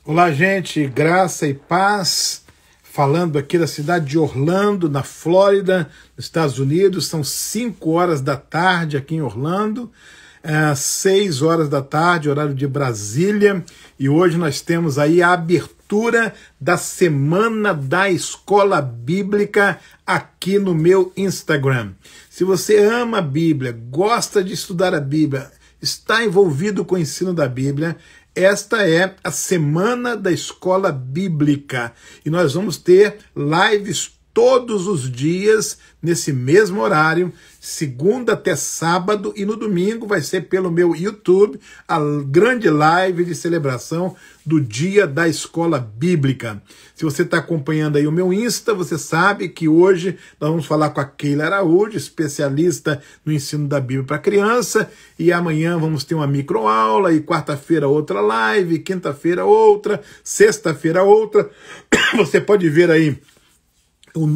Olá, gente, graça e paz. Falando aqui da cidade de Orlando, na Flórida, nos Estados Unidos. São 5 horas da tarde aqui em Orlando, 6 horas da tarde, horário de Brasília. E hoje nós temos aí a abertura da Semana da Escola Bíblica aqui no meu Instagram. Se você ama a Bíblia, gosta de estudar a Bíblia, está envolvido com o ensino da Bíblia, esta é a Semana da Escola Bíblica e nós vamos ter lives todos os dias, nesse mesmo horário, segunda até sábado, e no domingo vai ser pelo meu YouTube, a grande live de celebração do Dia da Escola Bíblica. Se você está acompanhando aí o meu Insta, você sabe que hoje nós vamos falar com a Keila Araújo, especialista no ensino da Bíblia para criança, e amanhã vamos ter uma microaula, e quarta-feira outra live, quinta-feira outra, sexta-feira outra. Você pode ver aí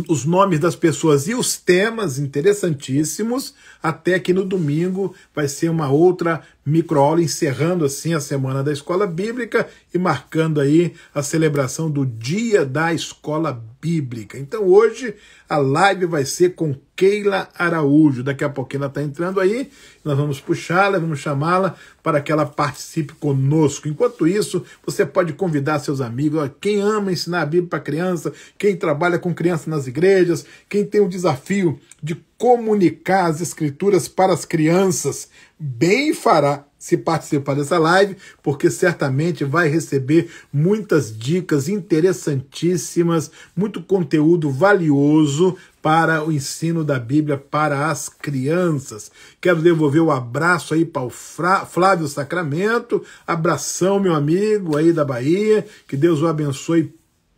os nomes das pessoas e os temas interessantíssimos, até que no domingo vai ser uma outra microaula, encerrando assim a Semana da Escola Bíblica e marcando aí a celebração do Dia da Escola Bíblica. Então hoje a live vai ser com Keila Araújo. Daqui a pouquinho ela está entrando aí, nós vamos puxá-la, vamos chamá-la para que ela participe conosco. Enquanto isso, você pode convidar seus amigos, quem ama ensinar a Bíblia para criança, quem trabalha com criança nas igrejas, quem tem o desafio de comunicar as Escrituras para as crianças, bem fará se participar dessa live, porque certamente vai receber muitas dicas interessantíssimas, muito conteúdo valioso para o ensino da Bíblia para as crianças. Quero devolver o abraço aí para o Flávio Sacramento, abração, meu amigo aí da Bahia, que Deus o abençoe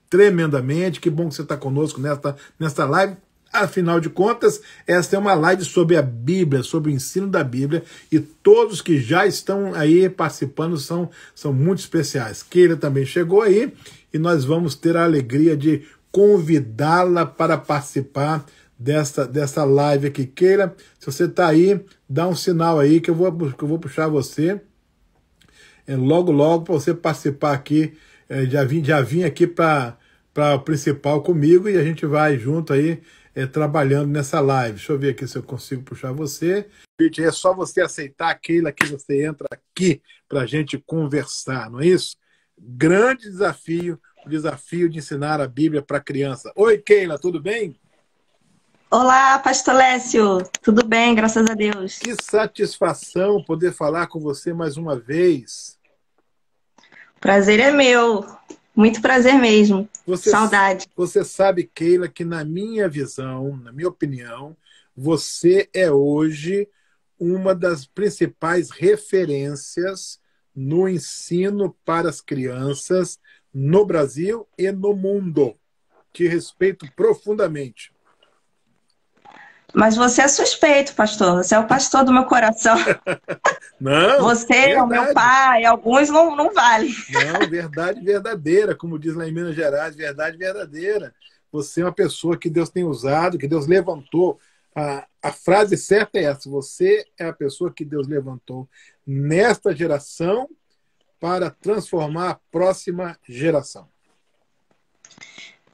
tremendamente, que bom que você está conosco nesta live. Afinal de contas, esta é uma live sobre a Bíblia, sobre o ensino da Bíblia, e todos que já estão aí participando são muito especiais. Keila também chegou aí, e nós vamos ter a alegria de convidá-la para participar dessa live aqui. Keila, se você está aí, dá um sinal aí que eu vou puxar você logo para você participar aqui. Já vim aqui para o principal comigo, e a gente vai junto aí, trabalhando nessa live. Deixa eu ver aqui se eu consigo puxar você. É só você aceitar aquele que você entra aqui para a gente conversar, não é isso? Grande desafio, o desafio de ensinar a Bíblia para criança. Oi, Keila, tudo bem? Olá, Pastor Lécio. Tudo bem, graças a Deus. Que satisfação poder falar com você mais uma vez. Prazer é meu. Muito prazer mesmo. Saudade. Você sabe, Keila, que na minha visão, na minha opinião, você é hoje uma das principais referências no ensino para as crianças no Brasil e no mundo. Te respeito profundamente. Mas você é suspeito, pastor. Você é o pastor do meu coração. Não, você é o meu pai, alguns não valem. Não, verdade verdadeira, como diz lá em Minas Gerais, verdade verdadeira. Você é uma pessoa que Deus tem usado, que Deus levantou. A frase certa é essa: você é a pessoa que Deus levantou nesta geração para transformar a próxima geração.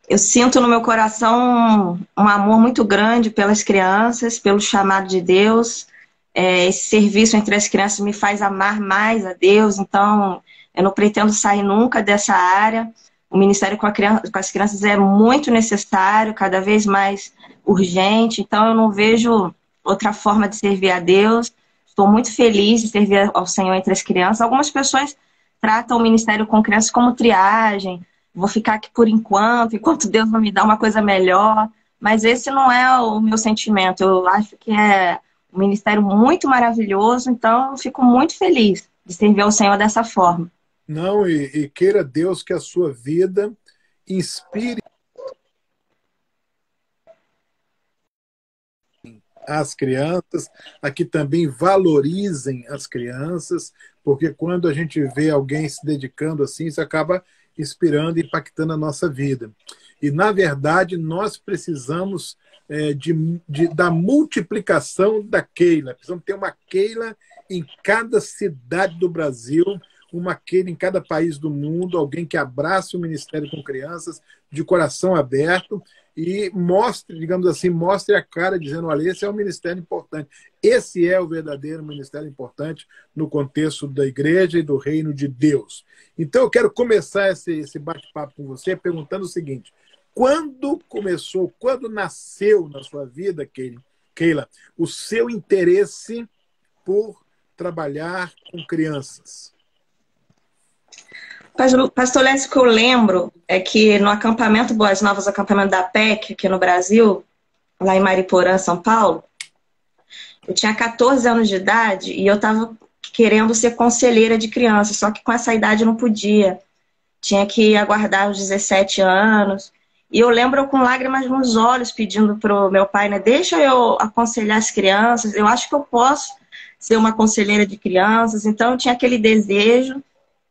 Eu sinto no meu coração um amor muito grande pelas crianças, pelo chamado de Deus. Esse serviço entre as crianças me faz amar mais a Deus, então eu não pretendo sair nunca dessa área. O ministério com as crianças é muito necessário, cada vez mais urgente, então eu não vejo outra forma de servir a Deus. Estou muito feliz de servir ao Senhor entre as crianças. Algumas pessoas tratam o ministério com crianças como triagem. Vou ficar aqui por enquanto Deus vai me dar uma coisa melhor. Mas esse não é o meu sentimento. Eu acho que é um ministério muito maravilhoso, então eu fico muito feliz de servir ao Senhor dessa forma. Não, e queira Deus que a sua vida inspire as crianças, a que também valorizem as crianças, porque quando a gente vê alguém se dedicando assim, isso acaba inspirando e impactando a nossa vida. E, na verdade, nós precisamos da multiplicação da Keila. Precisamos ter uma Keila em cada cidade do Brasil, uma Keila em cada país do mundo, alguém que abrace o ministério com crianças de coração aberto e mostre, digamos assim, mostre a cara dizendo, olha, esse é um ministério importante. Esse é o verdadeiro ministério importante no contexto da igreja e do reino de Deus. Então eu quero começar esse bate-papo com você perguntando o seguinte, quando começou, quando nasceu na sua vida, Keila, o seu interesse por trabalhar com crianças? Pastor Lécio, o que eu lembro é que no acampamento Boas Novas, acampamento da PEC, aqui no Brasil, lá em Mariporã, São Paulo, eu tinha 14 anos de idade e eu estava querendo ser conselheira de criança, só que com essa idade eu não podia. Tinha que aguardar os 17 anos. E eu lembro com lágrimas nos olhos pedindo para o meu pai, né, deixa eu aconselhar as crianças, eu acho que eu posso ser uma conselheira de crianças. Então eu tinha aquele desejo.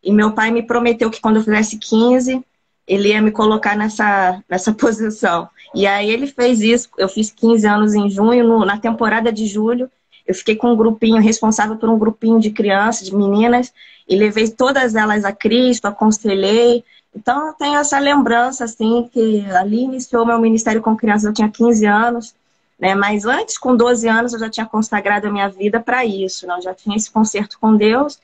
E meu pai me prometeu que quando eu fizesse 15, ele ia me colocar nessa posição. E aí ele fez isso. Eu fiz 15 anos em junho, na temporada de julho. Eu fiquei com um grupinho, responsável por um grupinho de crianças, de meninas, e levei todas elas a Cristo, aconselhei. Então eu tenho essa lembrança, assim, que ali iniciou meu ministério com crianças, eu tinha 15 anos, né? Mas antes, com 12 anos, eu já tinha consagrado a minha vida para isso, né? Eu já tinha esse concerto com Deus.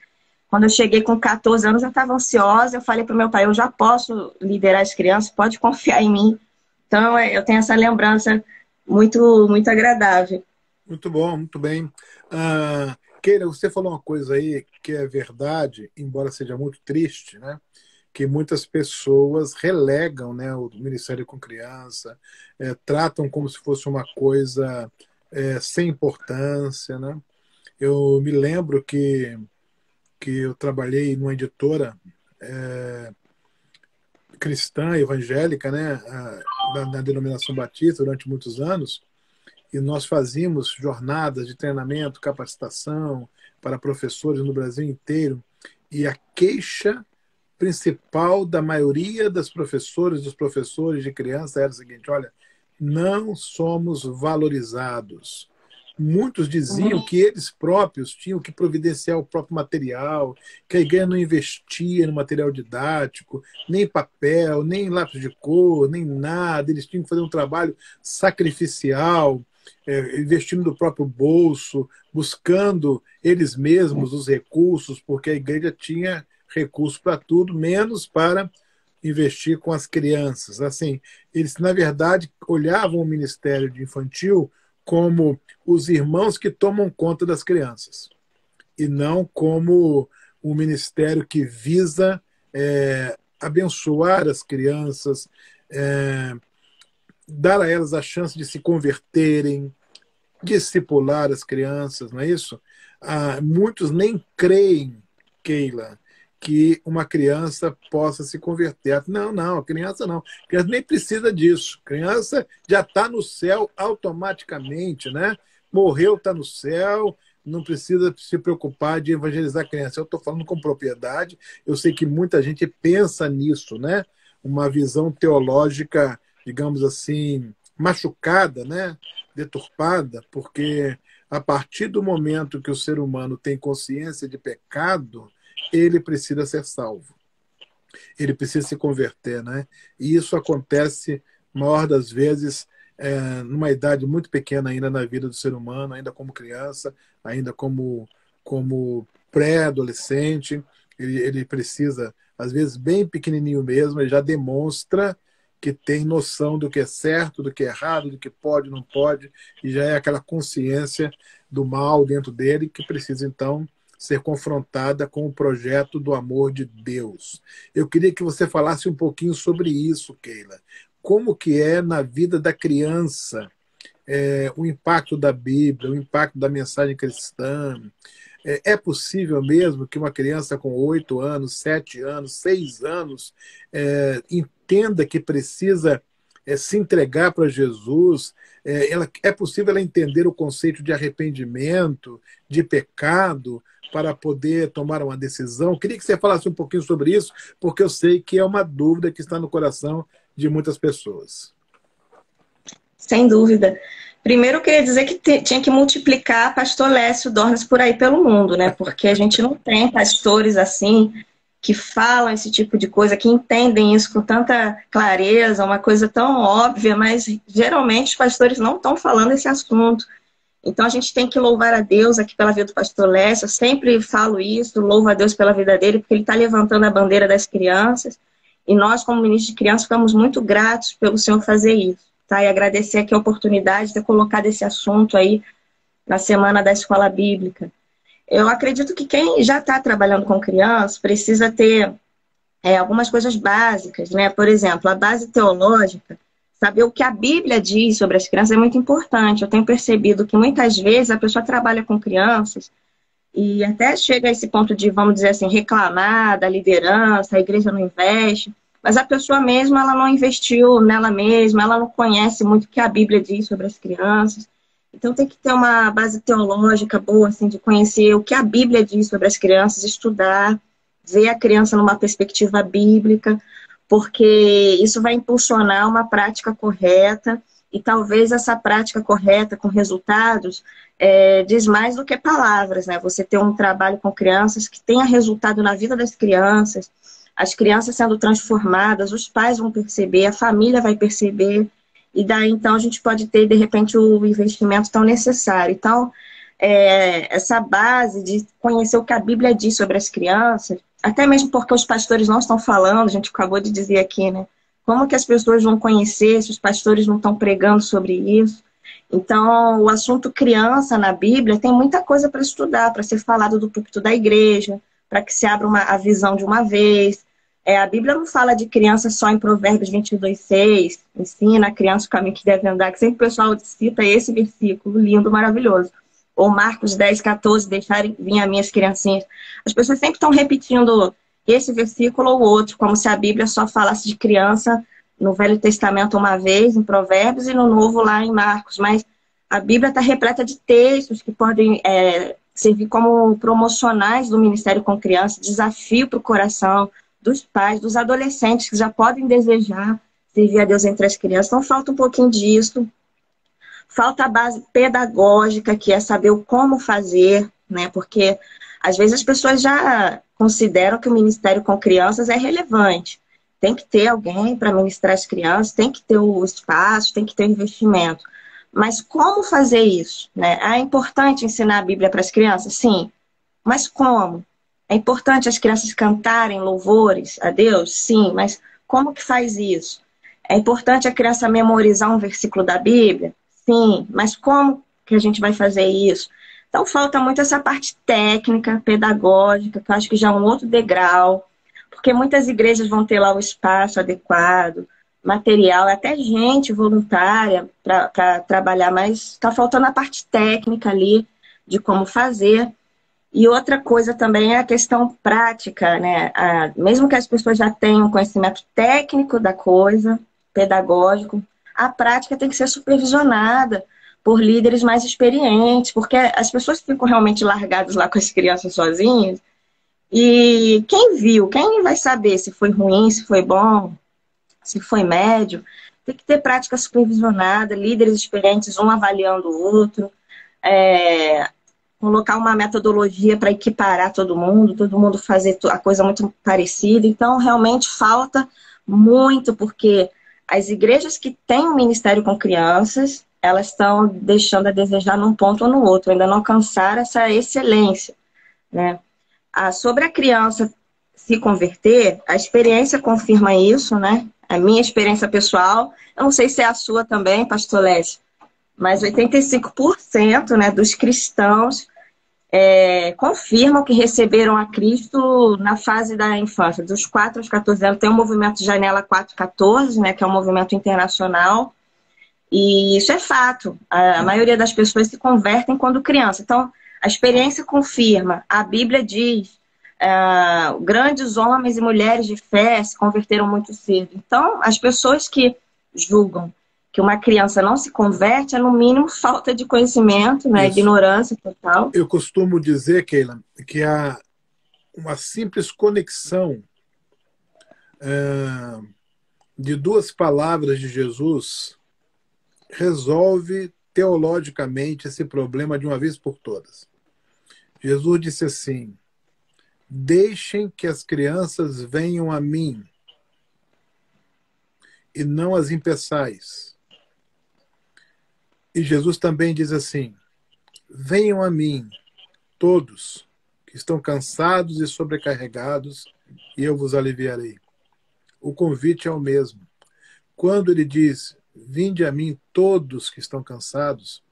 Quando eu cheguei com 14 anos, eu estava ansiosa. Eu falei para o meu pai, eu já posso liderar as crianças, pode confiar em mim. Então, eu tenho essa lembrança muito, muito agradável. Muito bom, muito bem. Keila, você falou uma coisa aí que é verdade, embora seja muito triste, né? Que muitas pessoas relegam, né, o ministério com criança, tratam como se fosse uma coisa sem importância, né? Eu me lembro que eu trabalhei numa editora cristã, evangélica, né, na denominação batista durante muitos anos, e nós fazíamos jornadas de treinamento, capacitação para professores no Brasil inteiro, e a queixa principal da maioria das professoras, dos professores de criança era o seguinte, olha, não somos valorizados. Muitos diziam que eles próprios tinham que providenciar o próprio material, que a igreja não investia no material didático, nem papel, nem lápis de cor, nem nada. Eles tinham que fazer um trabalho sacrificial, investindo do próprio bolso, buscando eles mesmos os recursos, porque a igreja tinha recursos para tudo, menos para investir com as crianças. Assim, eles, na verdade, olhavam o ministério de infantil como os irmãos que tomam conta das crianças, e não como um ministério que visa abençoar as crianças, dar a elas a chance de se converterem, discipular as crianças, não é isso? Muitos nem creem, Keila, que uma criança possa se converter. Não, a criança não. A criança nem precisa disso. A criança já está no céu automaticamente, né? Morreu, está no céu, não precisa se preocupar de evangelizar a criança. Eu estou falando com propriedade, eu sei que muita gente pensa nisso, né? Uma visão teológica, digamos assim, machucada, né? Deturpada, porque a partir do momento que o ser humano tem consciência de pecado, ele precisa ser salvo. Ele precisa se converter, né? E isso acontece, maior das vezes, numa idade muito pequena ainda na vida do ser humano, ainda como criança, ainda como pré-adolescente. Ele precisa, às vezes, bem pequenininho mesmo, ele já demonstra que tem noção do que é certo, do que é errado, do que pode, não pode, e já é aquela consciência do mal dentro dele que precisa, então, ser confrontada com o projeto do amor de Deus. Eu queria que você falasse um pouquinho sobre isso, Keila. Como que é na vida da criança o impacto da Bíblia, o impacto da mensagem cristã? É possível mesmo que uma criança com 8 anos, 7 anos, 6 anos entenda que precisa se entregar para Jesus? É possível ela entender o conceito de arrependimento, de pecado, para poder tomar uma decisão? Queria que você falasse um pouquinho sobre isso, porque eu sei que é uma dúvida que está no coração de muitas pessoas. Sem dúvida. Primeiro eu queria dizer que tinha que multiplicar pastor Lécio Dornas por aí pelo mundo, né? Porque a gente não tem pastores assim que falam esse tipo de coisa, que entendem isso com tanta clareza, uma coisa tão óbvia, mas geralmente os pastores não estão falando esse assunto. Então a gente tem que louvar a Deus aqui pela vida do pastor Lécio. Eu sempre falo isso, louvo a Deus pela vida dele, porque ele está levantando a bandeira das crianças. E nós, como ministro de crianças, ficamos muito gratos pelo Senhor fazer isso. Tá? E agradecer aqui a oportunidade de ter colocado esse assunto aí na Semana da Escola Bíblica. Eu acredito que quem já está trabalhando com crianças precisa ter algumas coisas básicas, né? Por exemplo, a base teológica, saber o que a Bíblia diz sobre as crianças é muito importante. Eu tenho percebido que muitas vezes a pessoa trabalha com crianças e até chega a esse ponto de, vamos dizer assim, reclamar da liderança, a igreja não investe, mas a pessoa mesma, ela não investiu nela mesma, ela não conhece muito o que a Bíblia diz sobre as crianças. Então tem que ter uma base teológica boa, assim, de conhecer o que a Bíblia diz sobre as crianças, estudar, ver a criança numa perspectiva bíblica, porque isso vai impulsionar uma prática correta e talvez essa prática correta com resultados diz mais do que palavras, né? Você ter um trabalho com crianças que tenha resultado na vida das crianças, as crianças sendo transformadas, os pais vão perceber, a família vai perceber, e daí então a gente pode ter, de repente, o investimento tão necessário. Então, essa base de conhecer o que a Bíblia diz sobre as crianças, até mesmo porque os pastores não estão falando, a gente acabou de dizer aqui, né? Como que as pessoas vão conhecer se os pastores não estão pregando sobre isso? Então, o assunto criança na Bíblia tem muita coisa para estudar, para ser falado do púlpito da igreja, para que se abra a visão de uma vez. A Bíblia não fala de criança só em Provérbios 22:6, ensina a criança o caminho que deve andar, que sempre o pessoal cita esse versículo lindo, maravilhoso. Ou Marcos 10:14, deixarem vir as minhas criancinhas. As pessoas sempre estão repetindo esse versículo ou outro, como se a Bíblia só falasse de criança no Velho Testamento uma vez, em Provérbios, e no Novo lá em Marcos. Mas a Bíblia está repleta de textos que podem servir como promocionais do Ministério com Criança, desafio para o coração dos pais, dos adolescentes que já podem desejar servir a Deus entre as crianças. Então falta um pouquinho disso. Falta a base pedagógica, que é saber o como fazer, né? Porque às vezes as pessoas já consideram que o ministério com crianças é relevante. Tem que ter alguém para ministrar as crianças, tem que ter o espaço, tem que ter o investimento. Mas como fazer isso, né? É importante ensinar a Bíblia para as crianças? Sim. Mas como? É importante as crianças cantarem louvores a Deus? Sim. Mas como que faz isso? É importante a criança memorizar um versículo da Bíblia? Sim, mas como que a gente vai fazer isso? Então falta muito essa parte técnica, pedagógica, que eu acho que já é um outro degrau, porque muitas igrejas vão ter lá o espaço adequado, material, até gente voluntária para trabalhar, mas está faltando a parte técnica ali de como fazer. E outra coisa também é a questão prática, né? Mesmo que as pessoas já tenham conhecimento técnico da coisa, pedagógico, a prática tem que ser supervisionada por líderes mais experientes, porque as pessoas ficam realmente largadas lá com as crianças sozinhas. E quem viu, quem vai saber se foi ruim, se foi bom, se foi médio? Tem que ter prática supervisionada, líderes experientes, um avaliando o outro, colocar uma metodologia para equiparar todo mundo fazer a coisa muito parecida. Então, realmente falta muito, porque as igrejas que têm um ministério com crianças, elas estão deixando a desejar num ponto ou no outro, ainda não alcançaram essa excelência, né? Sobre a criança se converter, a experiência confirma isso, né? A minha experiência pessoal, eu não sei se é a sua também, pastor Lécio, mas 85%, né, dos cristãos confirmam que receberam a Cristo na fase da infância, dos 4 aos 14 anos. Tem o movimento Janela 414, né, que é um movimento internacional, e isso é fato. A maioria das pessoas se convertem quando criança. Então, a experiência confirma. A Bíblia diz, grandes homens e mulheres de fé se converteram muito cedo. Então, as pessoas que julgam que uma criança não se converte é, no mínimo, falta de conhecimento, né? Ignorância total. Eu costumo dizer, Keila, que há uma simples conexão de duas palavras de Jesus resolve teologicamente esse problema de uma vez por todas. Jesus disse assim: deixem que as crianças venham a mim e não as impeçais. E Jesus também diz assim: venham a mim todos que estão cansados e sobrecarregados, e eu vos aliviarei. O convite é o mesmo. Quando ele diz, vinde a mim todos que estão cansados,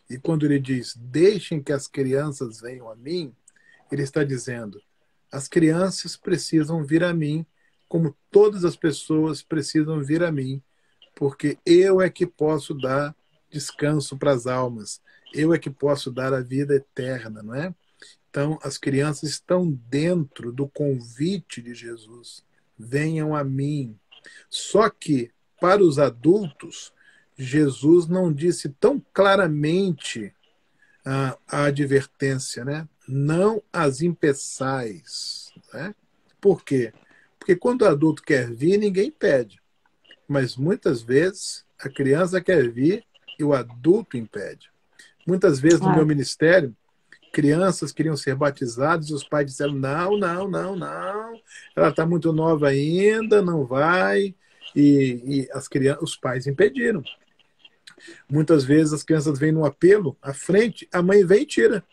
e quando ele diz, deixem que as crianças venham a mim, ele está dizendo, as crianças precisam vir a mim, como todas as pessoas precisam vir a mim, porque eu é que posso dar descanso para as almas, eu é que posso dar a vida eterna, não é? Então, as crianças estão dentro do convite de Jesus. Venham a mim. Só que, para os adultos, Jesus não disse tão claramente a advertência, né? Não as impeçais. Né? Por quê? Porque quando o adulto quer vir, ninguém pede. Mas muitas vezes a criança quer vir e o adulto impede. Muitas vezes no meu ministério, crianças queriam ser batizadas e os pais disseram, não, não, não, não, ela está muito nova ainda, não vai. E os pais impediram. Muitas vezes as crianças vêm no apelo, à frente, a mãe vem e tira.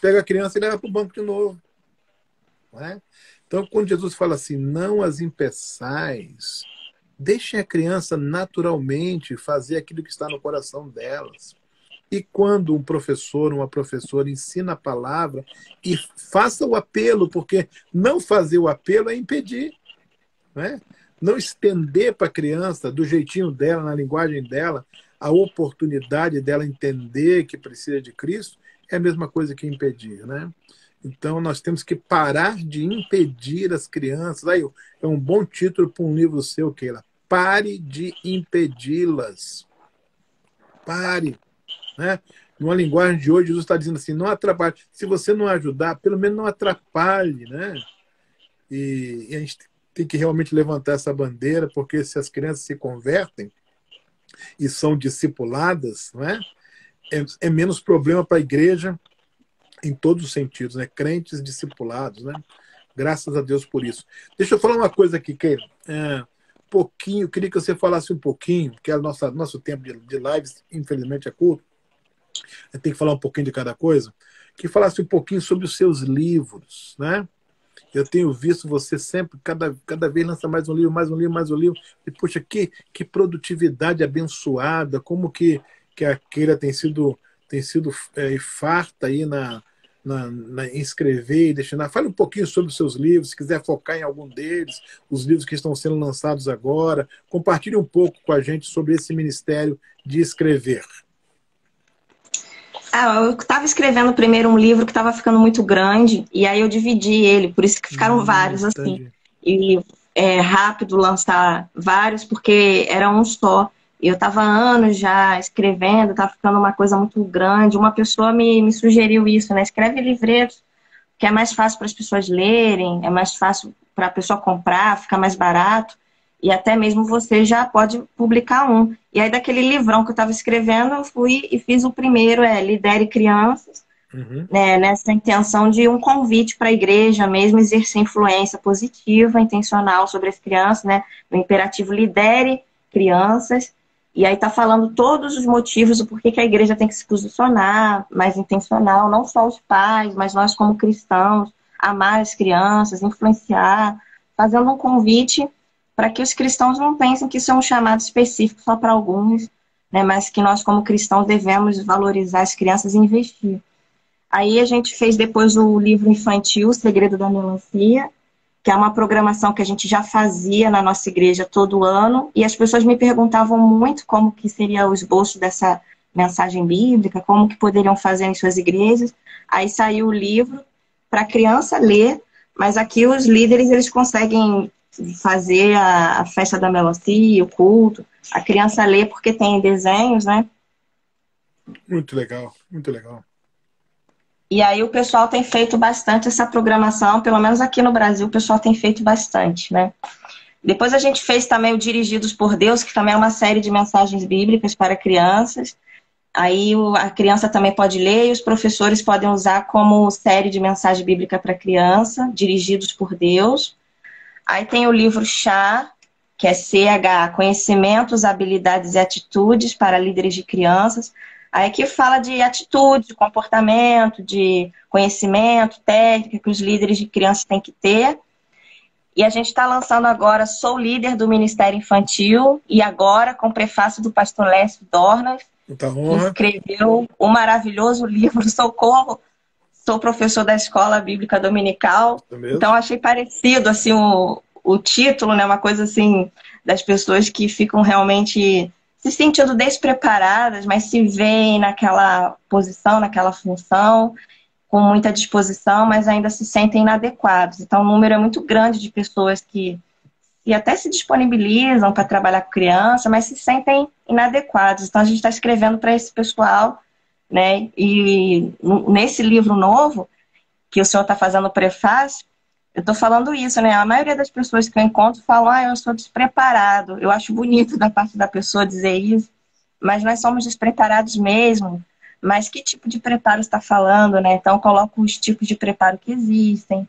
Pega a criança e leva para o banco de novo. Não é? Então, quando Jesus fala assim, não as impeçais, deixem a criança naturalmente fazer aquilo que está no coração delas. E quando um professor, uma professora ensina a palavra, e faça o apelo, porque não fazer o apelo é impedir. Né? Não estender para a criança, do jeitinho dela, na linguagem dela, a oportunidade dela entender que precisa de Cristo, é a mesma coisa que impedir. Né? Então, nós temos que parar de impedir as crianças. Aí, é um bom título para um livro seu, Keila. Pare de impedi-las. Pare. Né? Numa linguagem de hoje, Jesus está dizendo assim, não atrapalhe. Se você não ajudar, pelo menos não atrapalhe. Né? E a gente tem que realmente levantar essa bandeira, porque se as crianças se convertem e são discipuladas, né? É menos problema para a igreja em todos os sentidos, né? Crentes discipulados, né? Graças a Deus por isso. Deixa eu falar uma coisa aqui, Keila. Eu queria que você falasse um pouquinho, porque é nosso tempo de lives, infelizmente, é curto. Eu tenho que falar um pouquinho de cada coisa. Que falasse um pouquinho sobre os seus livros, né? Eu tenho visto você sempre, cada vez lança mais um livro, mais um livro, mais um livro. E, poxa, que produtividade abençoada, como que a Keila tem sido farta aí em escrever e destinar. Fale um pouquinho sobre os seus livros, se quiser focar em algum deles, os livros que estão sendo lançados agora. Compartilhe um pouco com a gente sobre esse ministério de escrever. Eu estava escrevendo primeiro um livro que estava ficando muito grande, e aí eu dividi ele, por isso que ficaram vários, assim. E é rápido lançar vários, porque era um só. E eu estava há anos já escrevendo, estava ficando uma coisa muito grande. Uma pessoa me sugeriu isso, né? Escreve livretos, que é mais fácil para as pessoas lerem, é mais fácil para a pessoa comprar, fica mais barato. E até mesmo você já pode publicar um. E aí, daquele livrão que eu estava escrevendo, eu fui e fiz o primeiro, Lidere Crianças, né, nessa intenção de um convite para a igreja mesmo, exercer influência positiva, intencional sobre as crianças, né? O imperativo lidere crianças. E aí está falando todos os motivos do porquê que a igreja tem que se posicionar mais intencional, não só os pais, mas nós como cristãos, amar as crianças, influenciar, fazendo um convite para que os cristãos não pensem que isso é um chamado específico só para alguns, né, mas que nós, como cristãos, devemos valorizar as crianças e investir. Aí a gente fez depois o livro infantil, O Segredo da Melancia, que é uma programação que a gente já fazia na nossa igreja todo ano, e as pessoas me perguntavam muito como que seria o esboço dessa mensagem bíblica, como que poderiam fazer em suas igrejas. Aí saiu o livro para a criança ler, mas aqui os líderes eles conseguem fazer a festa da melancia, o culto, a criança lê porque tem desenhos, né? Muito legal, muito legal. E aí o pessoal tem feito bastante essa programação, pelo menos aqui no Brasil o pessoal tem feito bastante, né? Depois a gente fez também o Dirigidos por Deus, que também é uma série de mensagens bíblicas para crianças. Aí a criança também pode ler e os professores podem usar como série de mensagem bíblica para criança, Dirigidos por Deus. Aí tem o livro Chá, que é CH, Conhecimentos, Habilidades e Atitudes para Líderes de Crianças. Aí que fala de atitude, de comportamento, de conhecimento, técnica que os líderes de crianças têm que ter. E a gente está lançando agora Sou Líder do Ministério Infantil, e agora com o prefácio do pastor Lécio Dornas, que escreveu o maravilhoso livro Socorro, sou professor da Escola Bíblica Dominical. Então achei parecido assim o título, né? Uma coisa assim das pessoas que ficam realmente se sentindo despreparadas, mas se veem naquela posição, naquela função, com muita disposição, mas ainda se sentem inadequados. Então, o número é muito grande de pessoas que até se disponibilizam para trabalhar com criança, mas se sentem inadequados. Então, a gente está escrevendo para esse pessoal, né? E nesse livro novo, que o senhor está fazendo o prefácio, eu estou falando isso, né? A maioria das pessoas que eu encontro falam, eu sou despreparado. Eu acho bonito da parte da pessoa dizer isso, mas nós somos despreparados mesmo. Mas que tipo de preparo está falando, né? Então, coloco os tipos de preparo que existem,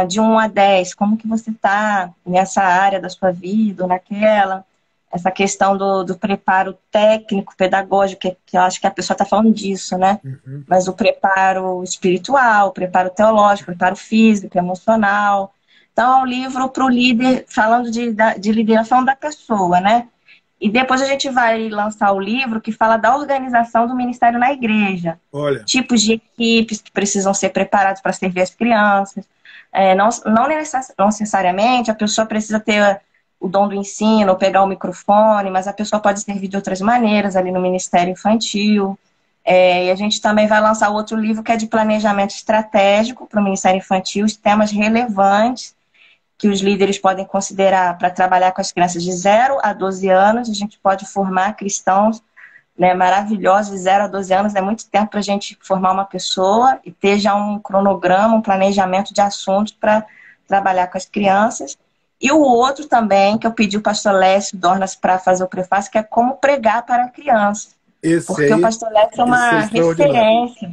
de 1 a 10, como que você está nessa área da sua vida, ou naquela. Essa questão do preparo técnico, pedagógico, que eu acho que a pessoa está falando disso, né? Uhum. Mas o preparo espiritual, o preparo teológico, o preparo físico, emocional. Então, é um livro para o líder, falando de liderança da pessoa, né? E depois a gente vai lançar o livro que fala da organização do ministério na igreja. Olha. Tipos de equipes que precisam ser preparados para servir as crianças. Não necessariamente a pessoa precisa ter o dom do ensino ou pegar o microfone, mas a pessoa pode servir de outras maneiras ali no ministério infantil. E a gente também vai lançar outro livro que é de planejamento estratégico para o ministério infantil, os temas relevantes que os líderes podem considerar para trabalhar com as crianças de 0 a 12 anos. A gente pode formar cristãos, né, maravilhosos de 0 a 12 anos. É muito tempo para a gente formar uma pessoa e ter já um cronograma, um planejamento de assuntos para trabalhar com as crianças. E o outro também, que eu pedi o pastor Lécio Dornas para fazer o prefácio, que é como pregar para crianças. Porque o pastor Lécio é uma referência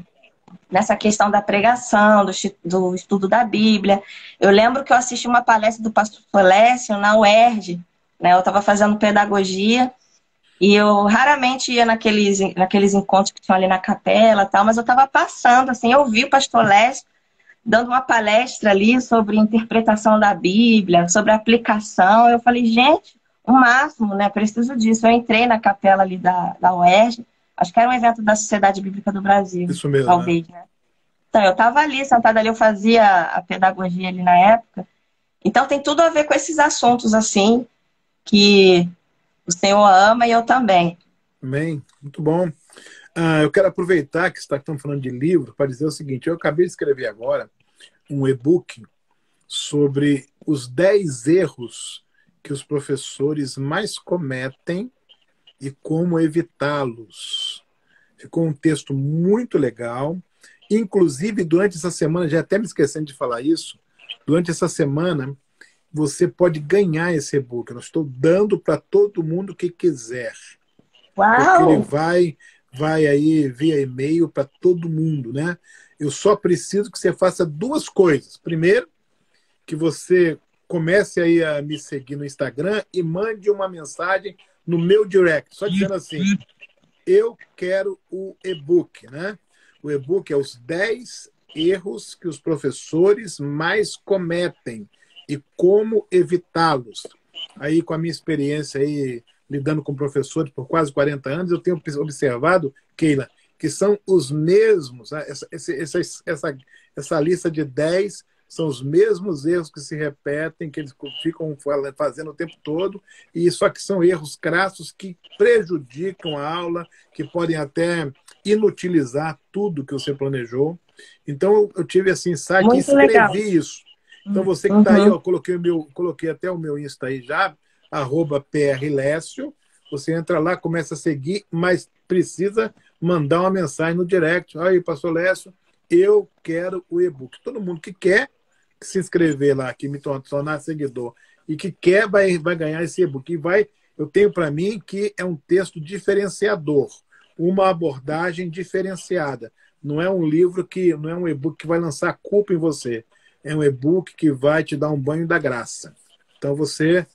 nessa questão da pregação, do estudo da Bíblia. Eu lembro que eu assisti uma palestra do pastor Lécio na UERJ, né? Eu estava fazendo pedagogia e eu raramente ia naqueles encontros que tinham ali na capela, tal, mas eu estava passando, assim, eu vi o pastor Lécio dando uma palestra ali sobre interpretação da Bíblia, sobre aplicação. Eu falei, gente, o máximo, né? Preciso disso. Eu entrei na capela ali da UERJ, acho que era um evento da Sociedade Bíblica do Brasil. Isso mesmo, talvez, né? Então, eu estava ali, sentada ali, eu fazia a pedagogia ali na época. Então, tem tudo a ver com esses assuntos, assim, que o Senhor ama e eu também. Amém. Muito bom. Eu quero aproveitar que estamos falando de livro para dizer o seguinte, eu acabei de escrever agora um e-book sobre os 10 erros que os professores mais cometem e como evitá-los. Ficou um texto muito legal. Inclusive, durante essa semana, já até me esquecendo de falar isso, durante essa semana, você pode ganhar esse e-book. Eu estou dando para todo mundo que quiser. Uau! Porque ele vai aí via e-mail para todo mundo, né? Eu só preciso que você faça 2 coisas. Primeiro, que você comece aí a me seguir no Instagram e mande uma mensagem no meu direct, só dizendo assim, eu quero o e-book, né? O e-book é os 10 erros que os professores mais cometem e como evitá-los. Aí, com a minha experiência aí, lidando com professores por quase 40 anos, eu tenho observado, Keila, que são os mesmos, né? Essa lista de 10 são os mesmos erros que se repetem, que eles ficam fazendo o tempo todo, e só que são erros crassos que prejudicam a aula, que podem até inutilizar tudo que você planejou. Então, eu tive esse insight e escrevi legal. Isso. Então, você que está aí, eu coloquei até o meu Insta aí já, @prlécio, você entra lá, começa a seguir, mas precisa mandar uma mensagem no direct. Aí, pastor Lécio, eu quero o e-book. Todo mundo que quer, se inscrever lá, que me tornar seguidor, e que quer, vai ganhar esse e-book. Eu tenho para mim que é um texto diferenciador, uma abordagem diferenciada. Não é um livro não é um e-book que vai lançar culpa em você. É um e-book que vai te dar um banho da graça. Então você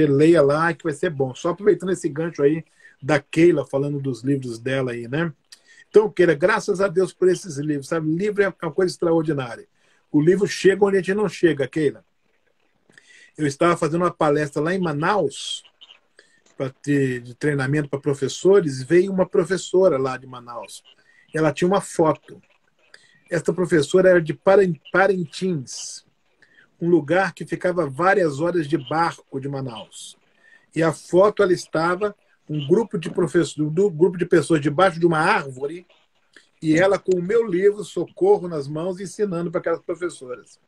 leia lá que vai ser bom. Só aproveitando esse gancho aí da Keila, falando dos livros dela aí, né? Então, Keila, graças a Deus por esses livros, sabe? Livro é uma coisa extraordinária. O livro chega onde a gente não chega, Keila. Eu estava fazendo uma palestra lá em Manaus, de treinamento para professores, veio uma professora lá de Manaus. Ela tinha uma foto. Esta professora era de Parintins, um lugar que ficava várias horas de barco de Manaus. E a foto, ela estava um grupo de pessoas debaixo de uma árvore e ela com o meu livro Socorro nas mãos ensinando para aquelas professoras.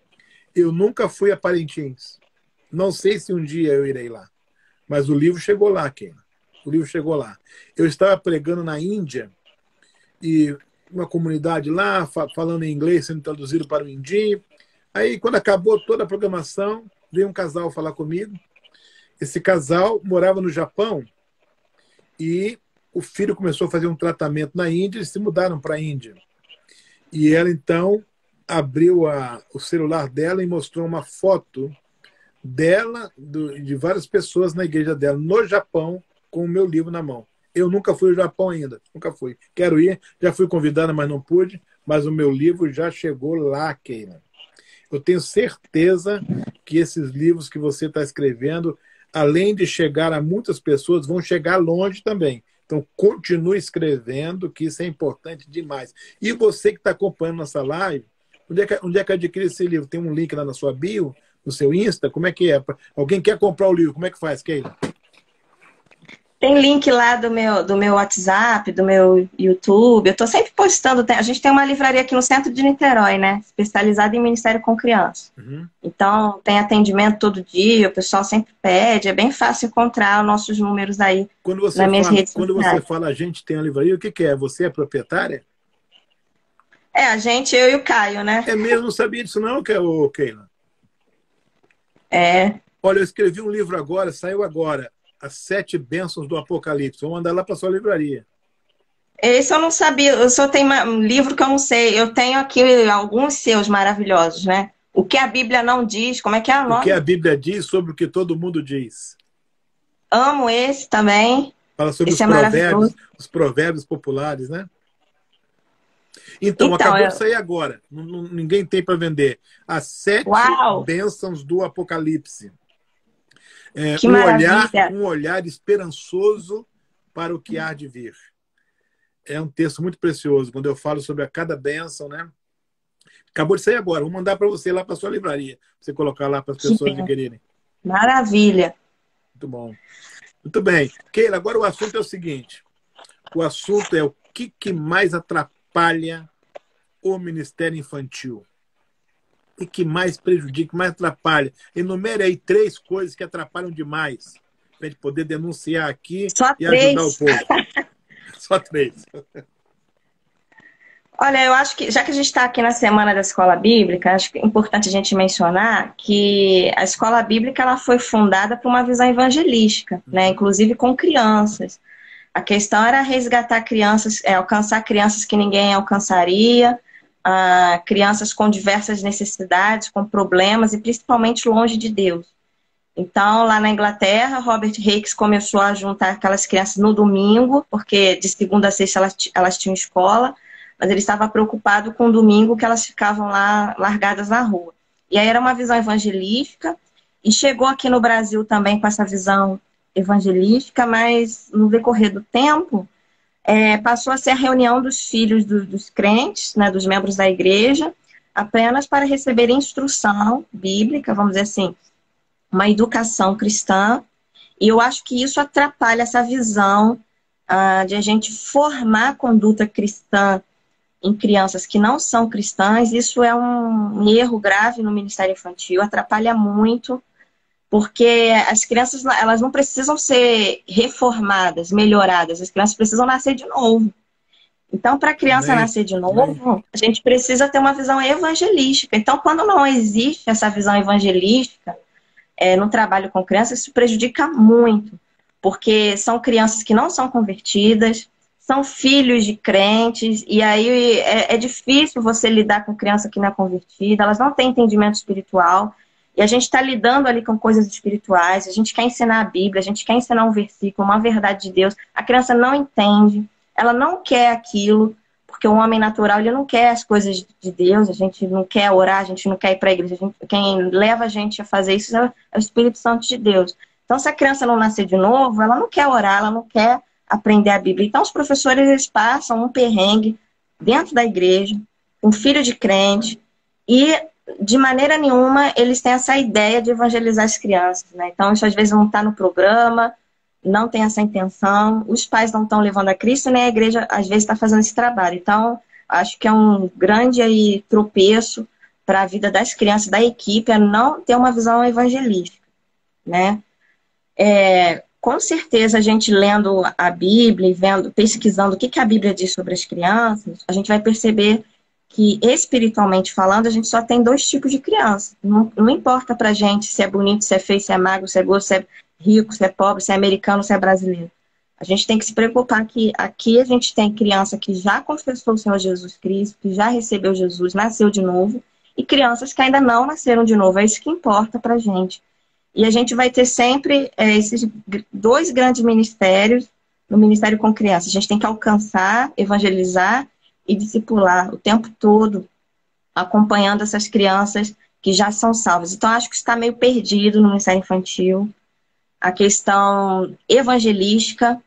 Eu nunca fui a Parintins. Não sei se um dia eu irei lá. Mas o livro chegou lá, Keila. O livro chegou lá. Eu estava pregando na Índia e uma comunidade lá, falando em inglês, sendo traduzido para o hindi. Aí, quando acabou toda a programação, veio um casal falar comigo. Esse casal morava no Japão e o filho começou a fazer um tratamento na Índia e se mudaram para a Índia. E ela, então, abriu o celular dela e mostrou uma foto dela, de várias pessoas na igreja dela, no Japão, com o meu livro na mão. Eu nunca fui ao Japão ainda, nunca fui. Quero ir, já fui convidada, mas não pude, mas o meu livro já chegou lá, Keila. Eu tenho certeza que esses livros que você está escrevendo, além de chegar a muitas pessoas, vão chegar longe também. Então, continue escrevendo, que isso é importante demais. E você que está acompanhando nossa live, onde é que adquire esse livro? Tem um link lá na sua bio, no seu Insta? Como é que é? Alguém quer comprar o livro, como é que faz, Keila? Tem link lá do meu WhatsApp, do meu YouTube. Eu estou sempre postando. A gente tem uma livraria aqui no centro de Niterói, né? Especializada em Ministério com Criança. Uhum. Então, tem atendimento todo dia, o pessoal sempre pede. É bem fácil encontrar os nossos números aí nas minhas redes sociais. Quando você fala a gente tem a livraria, o que é? Você é proprietária? É, a gente, eu e o Caio, né? É mesmo? Não sabia disso não, Keila? É. Olha, eu escrevi um livro agora, saiu agora. As 7 Bênçãos do Apocalipse. Vou mandar lá para sua livraria. Esse eu não sabia. Eu só tenho um livro que eu não sei. Eu tenho aqui alguns seus maravilhosos, né? O que a Bíblia não diz. Como é que é o nome? O que a Bíblia diz sobre o que todo mundo diz. Amo esse também. Fala sobre os provérbios populares, né? Então acabou de sair agora. Ninguém tem para vender. As 7 Bênçãos do Apocalipse. Que maravilha. Um olhar esperançoso para o que há de vir. É um texto muito precioso, quando eu falo sobre a cada bênção, né? Acabou de sair agora, vou mandar para você lá para sua livraria, para você colocar lá para as pessoas adquirirem. Maravilha. Muito bom. Muito bem. Keila, agora o assunto é o seguinte. O assunto é o que mais atrapalha o Ministério Infantil. E que mais prejudica, que mais atrapalha. Enumere aí 3 coisas que atrapalham demais, para a gente poder denunciar aqui e ajudar o povo. Só 3. Olha, eu acho que, já que a gente está aqui na Semana da Escola Bíblica, acho que é importante a gente mencionar que a Escola Bíblica ela foi fundada por uma visão evangelística, né? Inclusive com crianças. A questão era resgatar crianças, alcançar crianças que ninguém alcançaria, crianças com diversas necessidades, com problemas e principalmente longe de Deus. Então, lá na Inglaterra, Robert Hicks começou a juntar aquelas crianças no domingo, porque de segunda a sexta elas tinham escola, mas ele estava preocupado com o domingo que elas ficavam lá largadas na rua. E aí era uma visão evangelística, e chegou aqui no Brasil também com essa visão evangelística, mas no decorrer do tempo, passou a ser a reunião dos filhos dos crentes, né, dos membros da igreja, apenas para receber instrução bíblica, vamos dizer assim, uma educação cristã, e eu acho que isso atrapalha essa visão de a gente formar conduta cristã em crianças que não são cristãs. Isso é um erro grave no Ministério Infantil, atrapalha muito, porque as crianças elas não precisam ser reformadas, melhoradas, as crianças precisam nascer de novo. Então, para a criança Amém. nascer de novo, a gente precisa ter uma visão evangelística. Então, quando não existe essa visão evangelística no trabalho com crianças, isso prejudica muito, porque são crianças que não são convertidas, são filhos de crentes, e aí é difícil você lidar com criança que não é convertida, elas não têm entendimento espiritual, e a gente está lidando ali com coisas espirituais, a gente quer ensinar a Bíblia, a gente quer ensinar um versículo, uma verdade de Deus, a criança não entende, ela não quer aquilo, porque o homem natural ele não quer as coisas de Deus, a gente não quer orar, a gente não quer ir para a igreja, quem leva a gente a fazer isso é o Espírito Santo de Deus. Então, se a criança não nascer de novo, ela não quer orar, ela não quer aprender a Bíblia. Então, os professores eles passam um perrengue dentro da igreja, um filho de crente, e de maneira nenhuma eles têm essa ideia de evangelizar as crianças, né? Então, isso às vezes não está no programa, não tem essa intenção, os pais não estão levando a Cristo, nem a igreja às vezes está fazendo esse trabalho. Então, acho que é um grande aí tropeço para a vida das crianças, da equipe, é não ter uma visão evangelística, né? Com certeza, a gente lendo a Bíblia e pesquisando o que a Bíblia diz sobre as crianças, a gente vai perceber que, espiritualmente falando, a gente só tem dois tipos de criança. Não importa pra gente se é bonito, se é feio, se é magro, se é gordo, se é rico, se é pobre, se é americano, se é brasileiro. A gente tem que se preocupar que aqui a gente tem criança que já confessou o Senhor Jesus Cristo, que já recebeu Jesus, nasceu de novo, e crianças que ainda não nasceram de novo. É isso que importa pra gente. E a gente vai ter sempre esses dois grandes ministérios no Ministério com Crianças. A gente tem que alcançar, evangelizar e discipular o tempo todo, acompanhando essas crianças que já são salvas. Então, acho que está meio perdido no Ministério Infantil a questão evangelística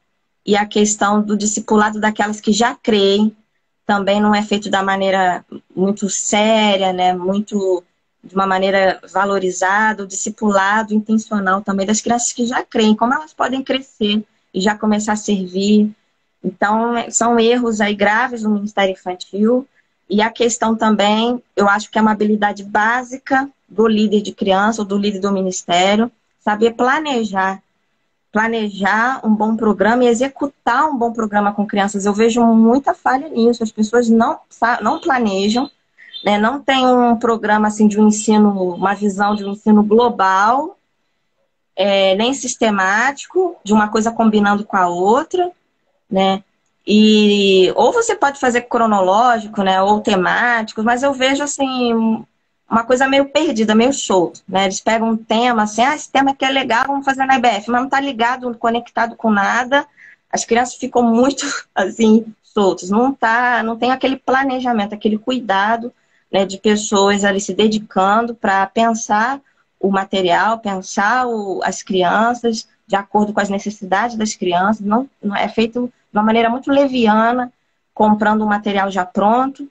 e a questão do discipulado daquelas que já creem. Também não é feito da maneira muito séria, né? De uma maneira valorizada, o discipulado intencional também das crianças que já creem, como elas podem crescer e já começar a servir. Então, são erros aí graves no Ministério Infantil. E a questão também, eu acho que é uma habilidade básica do líder de criança ou do líder do ministério, saber planejar um bom programa e executar um bom programa com crianças. Eu vejo muita falha nisso, as pessoas não planejam, né? Não tem um programa assim de um ensino, uma visão de um ensino global, nem sistemático, de uma coisa combinando com a outra, né? E ou você pode fazer cronológico, né? Ou temático, mas eu vejo assim uma coisa meio perdida, meio solto, né? Eles pegam um tema assim, esse tema aqui é legal, vamos fazer na IBF, mas não está ligado, conectado com nada. As crianças ficam muito assim soltas, não tem aquele planejamento, aquele cuidado, né, de pessoas ali se dedicando para pensar o material, pensar as crianças de acordo com as necessidades das crianças. Não é feito de uma maneira muito leviana, comprando o material já pronto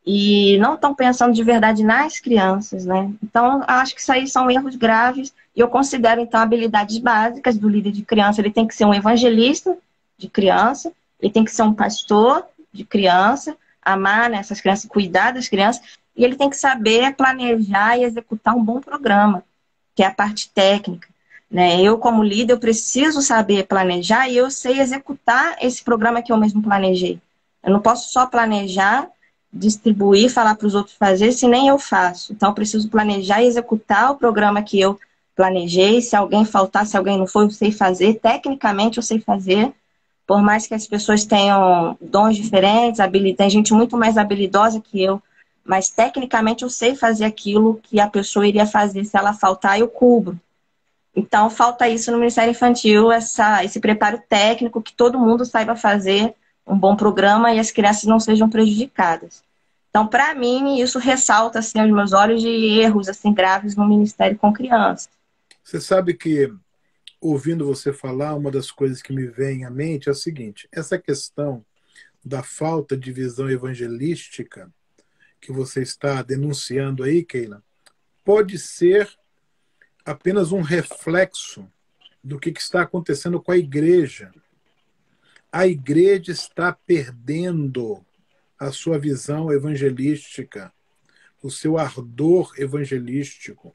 e não estão pensando de verdade nas crianças, né? Então, acho que isso aí são erros graves e eu considero, então, habilidades básicas do líder de criança. Ele tem que ser um evangelista de criança, ele tem que ser um pastor de criança, amar, né, essas crianças, cuidar das crianças, e ele tem que saber planejar e executar um bom programa, que é a parte técnica, né? Eu, como líder, eu preciso saber planejar e eu sei executar esse programa que eu mesmo planejei. Eu não posso só planejar, distribuir, falar para os outros fazer, se nem eu faço. Então, eu preciso planejar e executar o programa que eu planejei. Se alguém faltar, se alguém não for, eu sei fazer. Tecnicamente, eu sei fazer. Por mais que as pessoas tenham dons diferentes, tem gente muito mais habilidosa que eu, mas tecnicamente eu sei fazer aquilo que a pessoa iria fazer. Se ela faltar, eu cubro. Então, falta isso no Ministério Infantil, esse preparo técnico, que todo mundo saiba fazer um bom programa e as crianças não sejam prejudicadas. Então, para mim, isso ressalta assim, aos meus olhos de erros assim, graves no Ministério com crianças. Você sabe que, ouvindo você falar, uma das coisas que me vem à mente é a seguinte: essa questão da falta de visão evangelística que você está denunciando aí, Keila, pode ser apenas um reflexo do que está acontecendo com a igreja. A igreja está perdendo a sua visão evangelística, o seu ardor evangelístico.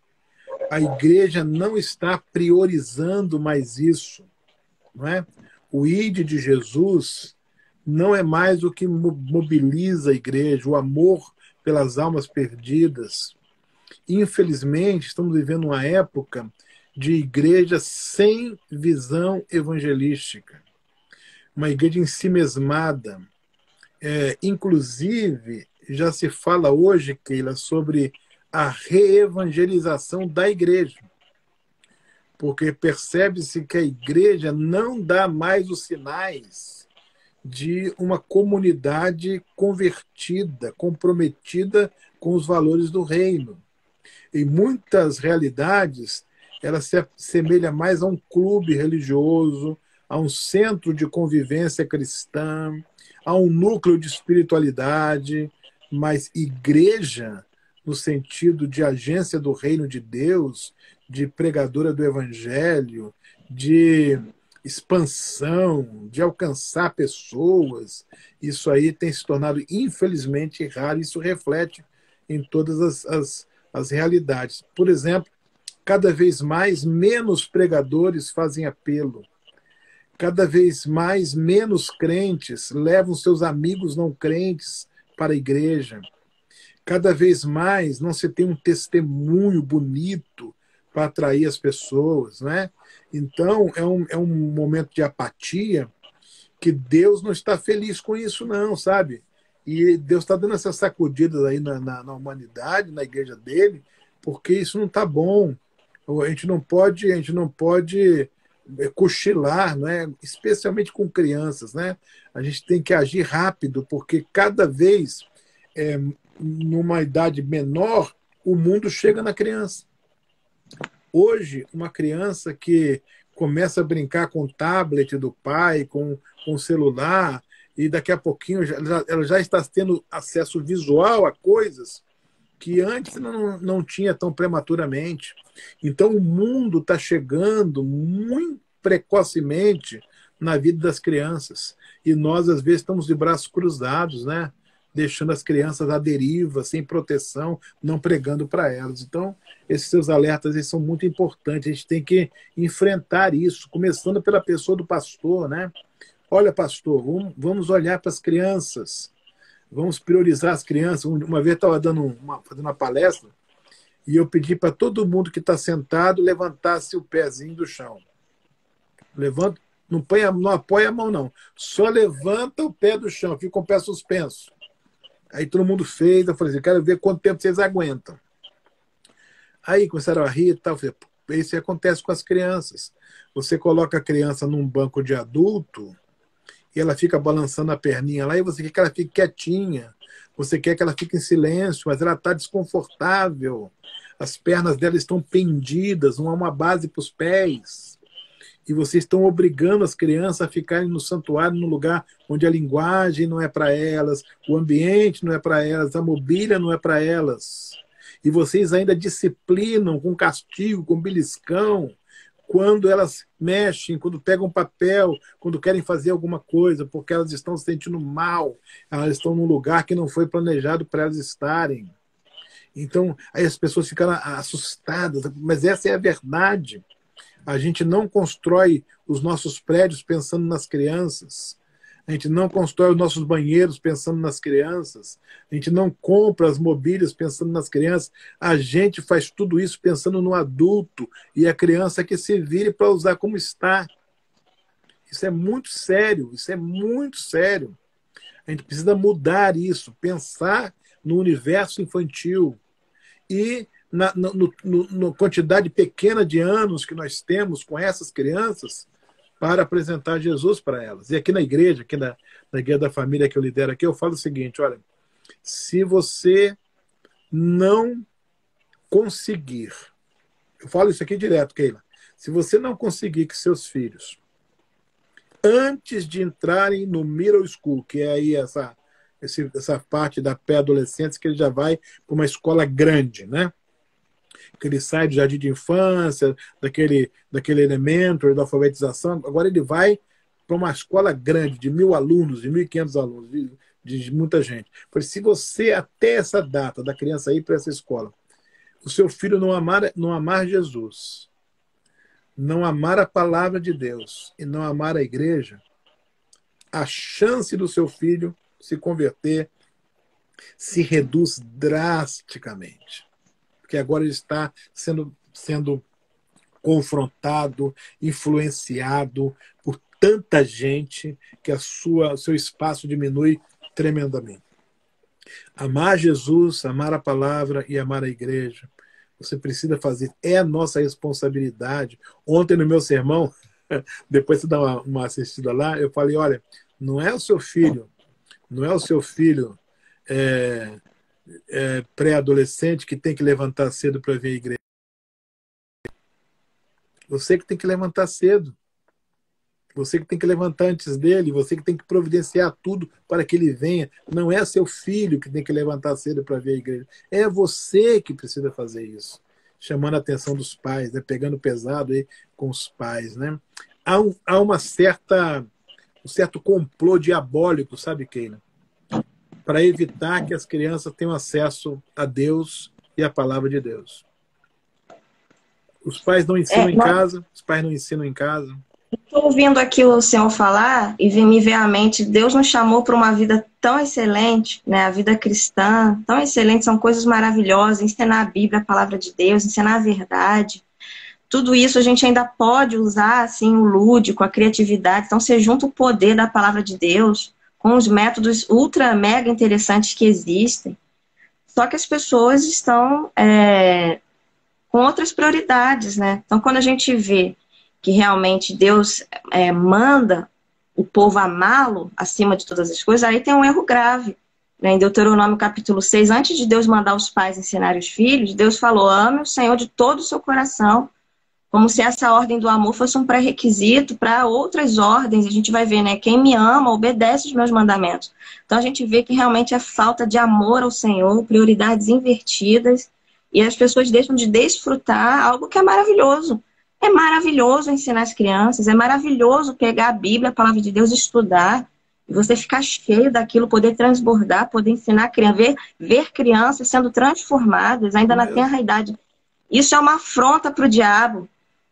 A igreja não está priorizando mais isso, não é? O ID de Jesus não é mais o que mobiliza a igreja, o amor pelas almas perdidas. Infelizmente, estamos vivendo uma época de igreja sem visão evangelística, uma igreja ensimesmada. Inclusive, já se fala hoje, Keila, sobre a reevangelização da igreja, porque percebe-se que a igreja não dá mais os sinais de uma comunidade convertida, comprometida com os valores do reino. Em muitas realidades, ela se assemelha mais a um clube religioso, a um centro de convivência cristã, a um núcleo de espiritualidade, mas igreja, no sentido de agência do reino de Deus, de pregadora do evangelho, de expansão, de alcançar pessoas, isso aí tem se tornado, infelizmente, raro. Isso reflete em todas as realidades. Por exemplo, cada vez mais menos pregadores fazem apelo. Cada vez mais menos crentes levam seus amigos não crentes para a igreja. Cada vez mais não se tem um testemunho bonito para atrair as pessoas, né? Então, é um momento de apatia que Deus não está feliz com isso, não, sabe? E Deus está dando essas sacudidas aí na humanidade, na igreja dele, porque isso não está bom. A gente não pode cochilar, né? Especialmente com crianças, né? A gente tem que agir rápido, porque cada vez, numa idade menor, o mundo chega na criança. Hoje, uma criança que começa a brincar com o tablet do pai, com o celular, e daqui a pouquinho ela já está tendo acesso visual a coisas que antes não tinha tão prematuramente. Então, o mundo está chegando muito precocemente na vida das crianças. E nós, às vezes, estamos de braços cruzados, né? Deixando as crianças à deriva, sem proteção, não pregando para elas. Então, esses seus alertas eles são muito importantes. A gente tem que enfrentar isso, começando pela pessoa do pastor, né? Olha, pastor, vamos olhar para as crianças, vamos priorizar as crianças. Uma vez eu estava fazendo uma palestra e eu pedi para todo mundo que está sentado levantasse o pezinho do chão. Levanta, não apoia a mão, não. Só levanta o pé do chão, fica com o pé suspenso. Aí todo mundo fez, eu falei assim, quero ver quanto tempo vocês aguentam. Aí começaram a rir e tal. Eu falei, isso acontece com as crianças. Você coloca a criança num banco de adulto e ela fica balançando a perninha lá e você quer que ela fique quietinha. Você quer que ela fique em silêncio, mas ela está desconfortável. As pernas dela estão pendidas, não há uma base para os pés. E vocês estão obrigando as crianças a ficarem no santuário, num lugar onde a linguagem não é para elas, o ambiente não é para elas, a mobília não é para elas. E vocês ainda disciplinam com castigo, com beliscão, quando elas mexem, quando pegam papel, quando querem fazer alguma coisa, porque elas estão se sentindo mal, elas estão num lugar que não foi planejado para elas estarem. Então, aí as pessoas ficaram assustadas, mas essa é a verdade. A gente não constrói os nossos prédios pensando nas crianças. A gente não constrói os nossos banheiros pensando nas crianças. A gente não compra as mobílias pensando nas crianças. A gente faz tudo isso pensando no adulto e a criança que se vire para usar como está. Isso é muito sério, isso é muito sério. A gente precisa mudar isso, pensar no universo infantil e na quantidade pequena de anos que nós temos com essas crianças para apresentar Jesus para elas. E aqui na igreja, na igreja da família que eu lidero aqui, eu falo o seguinte, olha, se você não conseguir, eu falo isso aqui direto, Keila, se você não conseguir que seus filhos, antes de entrarem no middle school, que é aí essa parte da pré-adolescência, que ele já vai para uma escola grande, né? Que ele sai do jardim de infância, daquele elementor da alfabetização, agora ele vai para uma escola grande, de 1.000 alunos, de 1.500 alunos, de muita gente. Porque se você, até essa data da criança ir para essa escola, o seu filho não amar Jesus, não amar a palavra de Deus e não amar a igreja, a chance do seu filho se converter se reduz drasticamente. Porque agora ele está sendo confrontado, influenciado por tanta gente que seu espaço diminui tremendamente. Amar Jesus, amar a palavra e amar a igreja, você precisa fazer, é a nossa responsabilidade. Ontem no meu sermão, depois você dá uma assistida lá, eu falei, olha, não é o seu filho é, pré-adolescente que tem que levantar cedo para vir à igreja. Você que tem que levantar cedo. Você que tem que levantar antes dele, você que tem que providenciar tudo para que ele venha. Não é seu filho que tem que levantar cedo para vir à igreja. É você que precisa fazer isso. Chamando a atenção dos pais, né? Pegando pesado aí com os pais. Né? Há um certo complô diabólico, sabe, Keila? Para evitar que as crianças tenham acesso a Deus e a palavra de Deus. Os pais não ensinam em casa, os pais não ensinam em casa. Estou ouvindo aqui o senhor falar e me veio à mente, Deus nos chamou para uma vida tão excelente, né? A vida cristã, tão excelente, são coisas maravilhosas, ensinar a Bíblia, a palavra de Deus, ensinar a verdade. Tudo isso a gente ainda pode usar, assim, o lúdico, a criatividade. Então, você junta o poder da palavra de Deus com os métodos ultra, mega interessantes que existem. Só que as pessoas estão com outras prioridades, né? Então, quando a gente vê que realmente Deus manda o povo amá-lo acima de todas as coisas, aí tem um erro grave. Né? Em Deuteronômio capítulo 6, antes de Deus mandar os pais ensinarem os filhos, Deus falou, ame o Senhor de todo o seu coração, como se essa ordem do amor fosse um pré-requisito para outras ordens. A gente vai ver, né? Quem me ama, obedece os meus mandamentos. Então, a gente vê que realmente é falta de amor ao Senhor, prioridades invertidas, e as pessoas deixam de desfrutar algo que é maravilhoso. É maravilhoso ensinar as crianças, é maravilhoso pegar a Bíblia, a palavra de Deus, estudar, e você ficar cheio daquilo, poder transbordar, poder ensinar a criança, ver crianças sendo transformadas, ainda na tenra idade. Isso é uma afronta para o diabo.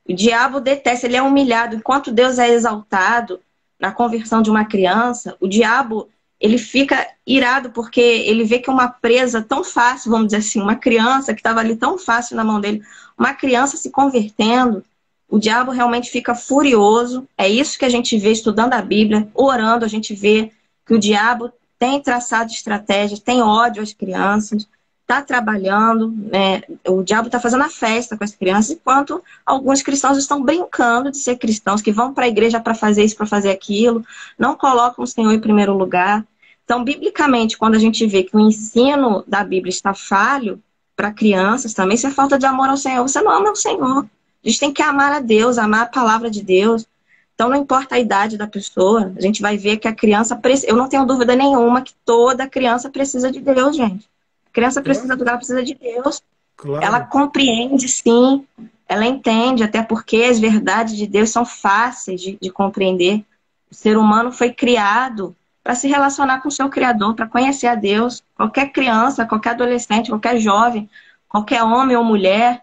O diabo detesta, ele é humilhado. Enquanto Deus é exaltado na conversão de uma criança, o diabo, ele fica irado porque ele vê que uma presa tão fácil, vamos dizer assim, uma criança que estava ali tão fácil na mão dele, uma criança se convertendo, o diabo realmente fica furioso. É isso que a gente vê estudando a Bíblia, orando, a gente vê que o diabo tem traçado estratégias, tem ódio às crianças, está trabalhando, né? O diabo está fazendo a festa com as crianças, enquanto alguns cristãos estão brincando de ser cristãos, que vão para a igreja para fazer isso, para fazer aquilo, não colocam o Senhor em primeiro lugar. Então, biblicamente, quando a gente vê que o ensino da Bíblia está falho para crianças também, isso é falta de amor ao Senhor. Você não ama o Senhor. A gente tem que amar a Deus, amar a palavra de Deus. Então, não importa a idade da pessoa, a gente vai ver que a criança precisa. Eu não tenho dúvida nenhuma que toda criança precisa de Deus, gente. A criança precisa do ela precisa de Deus. Claro. Ela compreende, sim. Ela entende, até porque as verdades de Deus são fáceis de compreender. O ser humano foi criado para se relacionar com o seu Criador, para conhecer a Deus. Qualquer criança, qualquer adolescente, qualquer jovem, qualquer homem ou mulher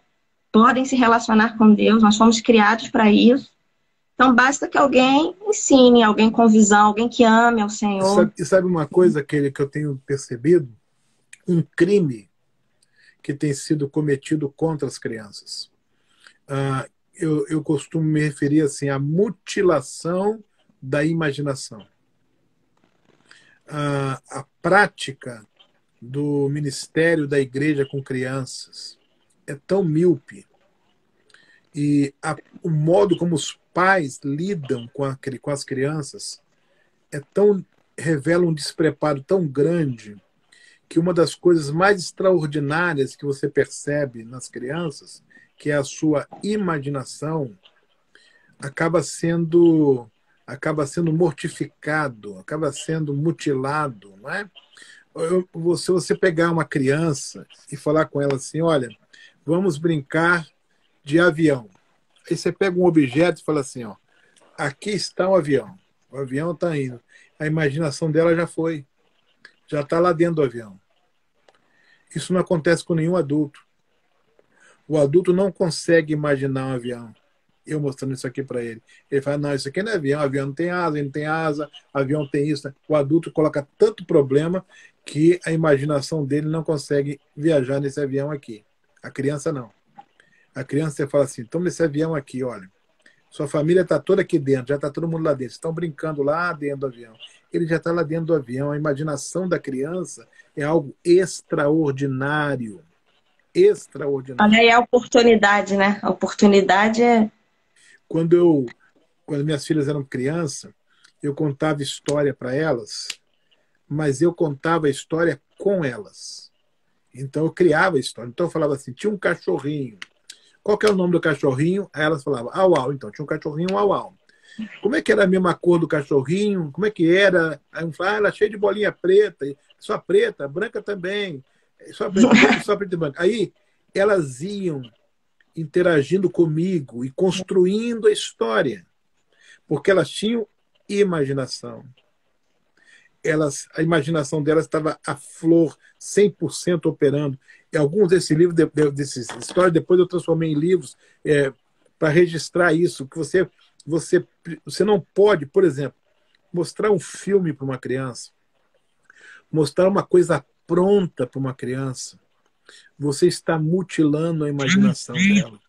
podem se relacionar com Deus. Nós fomos criados para isso. Então, basta que alguém ensine, alguém com visão, alguém que ame ao Senhor. E sabe uma coisa que eu tenho percebido? Um crime que tem sido cometido contra as crianças. Eu costumo me referir assim à mutilação da imaginação. A prática do ministério da igreja com crianças é tão míope, e o modo como os pais lidam com as crianças revela um despreparo tão grande, que uma das coisas mais extraordinárias que você percebe nas crianças, que é a sua imaginação, acaba sendo mortificado, acaba sendo mutilado, não é? Se você pegar uma criança e falar com ela assim, olha, vamos brincar de avião. Aí você pega um objeto e fala assim, ó, aqui está o avião está indo. A imaginação dela já foi. Já está lá dentro do avião. Isso não acontece com nenhum adulto. O adulto não consegue imaginar um avião. Eu mostrando isso aqui para ele. Ele fala, não, isso aqui não é avião, avião não tem asa, ele não tem asa, avião tem isso. Né? O adulto coloca tanto problema que a imaginação dele não consegue viajar nesse avião aqui. A criança não. A criança você fala assim, toma esse avião aqui, olha. Sua família está toda aqui dentro, já está todo mundo lá dentro. Estão brincando lá dentro do avião. Ele já está lá dentro do avião. A imaginação da criança é algo extraordinário. Extraordinário. Olha aí a oportunidade, né? A oportunidade é. Quando minhas filhas eram crianças, eu contava história para elas, mas eu contava a história com elas. Então eu criava a história. Então eu falava assim, tinha um cachorrinho. Qual que é o nome do cachorrinho? Aí elas falavam, au, au. Então tinha um cachorrinho, au, au. Como é que era a mesma cor do cachorrinho? Como é que era? Aí um falava, ela é cheia de bolinha preta, só preta, branca também, só preta e branca. Aí elas iam interagindo comigo e construindo a história, porque elas tinham imaginação. A imaginação delas estava à flor, 100% operando. E alguns desses livros, dessas histórias, depois eu transformei em livros para registrar isso, que você não pode, por exemplo, mostrar um filme para uma criança, mostrar uma coisa pronta para uma criança, você está mutilando a imaginação dela.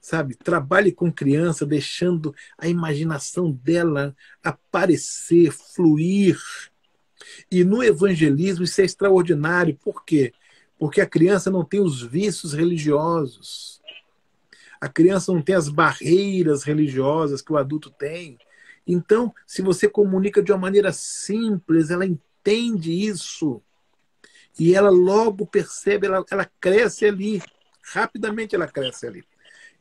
Sabe? Trabalhe com criança, deixando a imaginação dela aparecer, fluir. E no evangelismo isso é extraordinário. Por quê? Porque a criança não tem os vícios religiosos. A criança não tem as barreiras religiosas que o adulto tem. Então, se você comunica de uma maneira simples, ela entende isso. E ela logo percebe, ela cresce ali. Rapidamente ela cresce ali.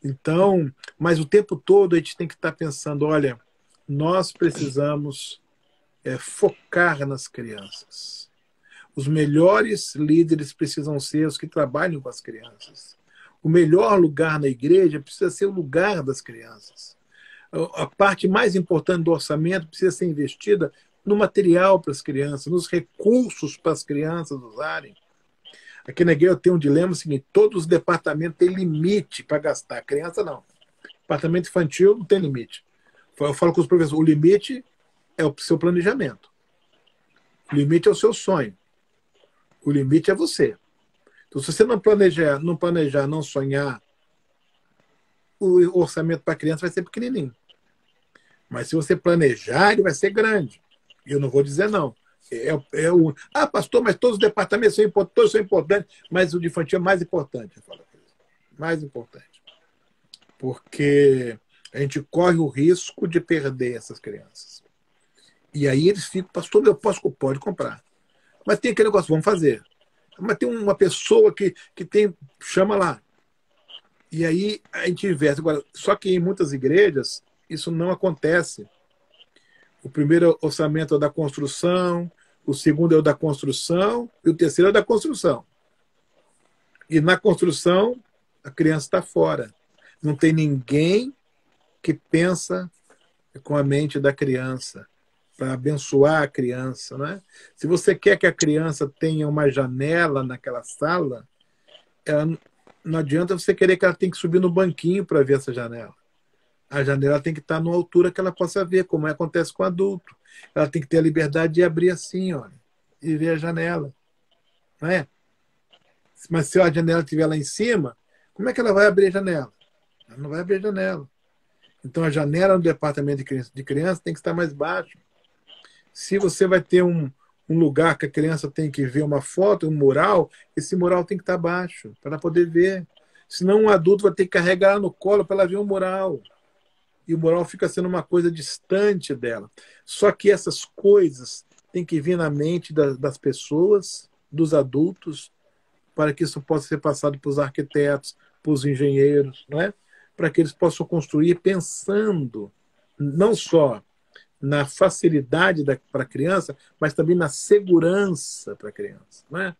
Então, mas o tempo todo a gente tem que estar pensando, olha, nós precisamos focar nas crianças. Os melhores líderes precisam ser os que trabalham com as crianças. O melhor lugar na igreja precisa ser o lugar das crianças. A parte mais importante do orçamento precisa ser investida no material para as crianças, nos recursos para as crianças usarem. Aqui na igreja eu tenho um dilema seguinte, todos os departamentos têm limite para gastar. A criança não. Departamento infantil não tem limite. Eu falo com os professores, o limite é o seu planejamento. O limite é o seu sonho. O limite é você. Então, se você não planejar, não sonhar, o orçamento para a criança vai ser pequenininho. Mas se você planejar, ele vai ser grande. E eu não vou dizer não. Pastor, mas todos os departamentos todos são importantes, mas o de infantil é mais importante. Eu falo, mais importante. Porque a gente corre o risco de perder essas crianças. E aí eles ficam, pastor, pode comprar. Mas tem aquele negócio, vamos fazer. Mas tem uma pessoa que chama lá. E aí a gente investe. Agora, só que em muitas igrejas isso não acontece. O primeiro orçamento é o da construção, o segundo é o da construção e o terceiro é o da construção. E na construção, a criança está fora. Não tem ninguém que pensa com a mente da criança para abençoar a criança. Né? Se você quer que a criança tenha uma janela naquela sala, não adianta você querer que ela tenha que subir no banquinho para ver essa janela. A janela tem que estar numa altura que ela possa ver, como acontece com o adulto. Ela tem que ter a liberdade de abrir assim, olha, e ver a janela. Não é? Mas se a janela estiver lá em cima, como é que ela vai abrir a janela? Ela não vai abrir a janela. Então a janela no departamento de criança tem que estar mais baixo. Se você vai ter um lugar que a criança tem que ver uma foto, um mural, esse mural tem que estar baixo, para ela poder ver. Senão um adulto vai ter que carregar ela no colo para ela ver o mural. E o mural fica sendo uma coisa distante dela. Só que essas coisas têm que vir na mente das pessoas, dos adultos, para que isso possa ser passado para os arquitetos, para os engenheiros, não é? Para que eles possam construir pensando não só na facilidade para a criança, mas também na segurança para a criança. Não é?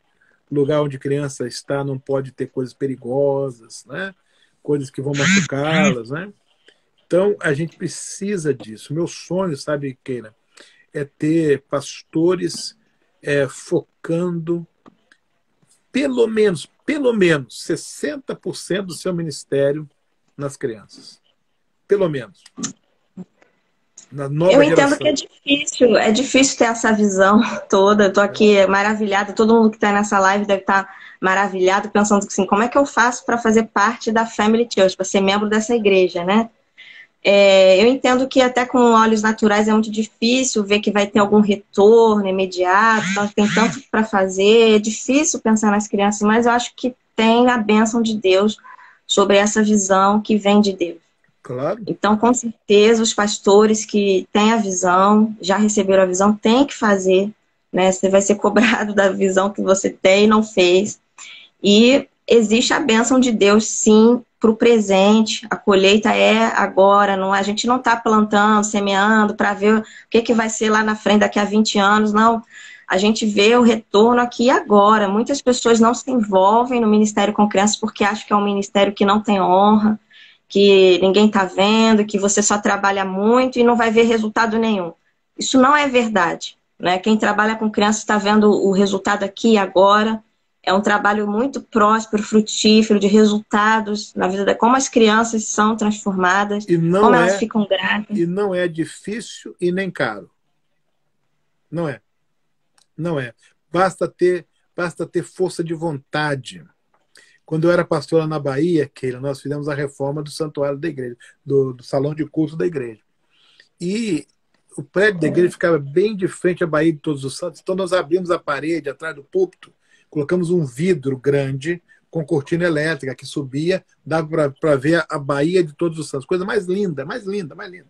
O lugar onde a criança está não pode ter coisas perigosas, né? Coisas que vão machucá-las, né? Então, a gente precisa disso. Meu sonho, sabe, Keila, é ter pastores focando pelo menos 60% do seu ministério nas crianças. pelo menos, na nova Eu entendo geração. que é difícil ter essa visão toda. Eu tô aqui maravilhada, todo mundo que está nessa live deve estar maravilhado, pensando assim, como é que eu faço para fazer parte da Family Church, para ser membro dessa igreja, né? Eu entendo que até com olhos naturais é muito difícil ver que vai ter algum retorno imediato, então tem tanto para fazer, é difícil pensar nas crianças, mas eu acho que tem a bênção de Deus sobre essa visão que vem de Deus. Claro. Então, com certeza, os pastores que têm a visão, já receberam a visão, têm que fazer, né? Você vai ser cobrado da visão que você tem e não fez. E existe a bênção de Deus, sim, para o presente. A colheita é agora, não, a gente não está plantando, semeando para ver o que vai ser lá na frente daqui a 20 anos, não. A gente vê o retorno aqui e agora. Muitas pessoas não se envolvem no ministério com crianças porque acham que é um ministério que não tem honra, que ninguém está vendo, que você só trabalha muito e não vai ver resultado nenhum. Isso não é verdade, né? Quem trabalha com crianças está vendo o resultado aqui e agora. É um trabalho muito próspero, frutífero, de resultados na vida como as crianças são transformadas, como elas ficam gratas. E não é difícil e nem caro. Não é. Não é. Basta ter força de vontade. Quando eu era pastora na Bahia, Keila, nós fizemos a reforma do santuário da igreja, do salão de culto da igreja. E o prédio da igreja ficava bem de frente à Baía de Todos os Santos, então nós abrimos a parede atrás do púlpito, colocamos um vidro grande com cortina elétrica que subia, dava para ver a Baía de Todos os Santos. Coisa mais linda, mais linda, mais linda.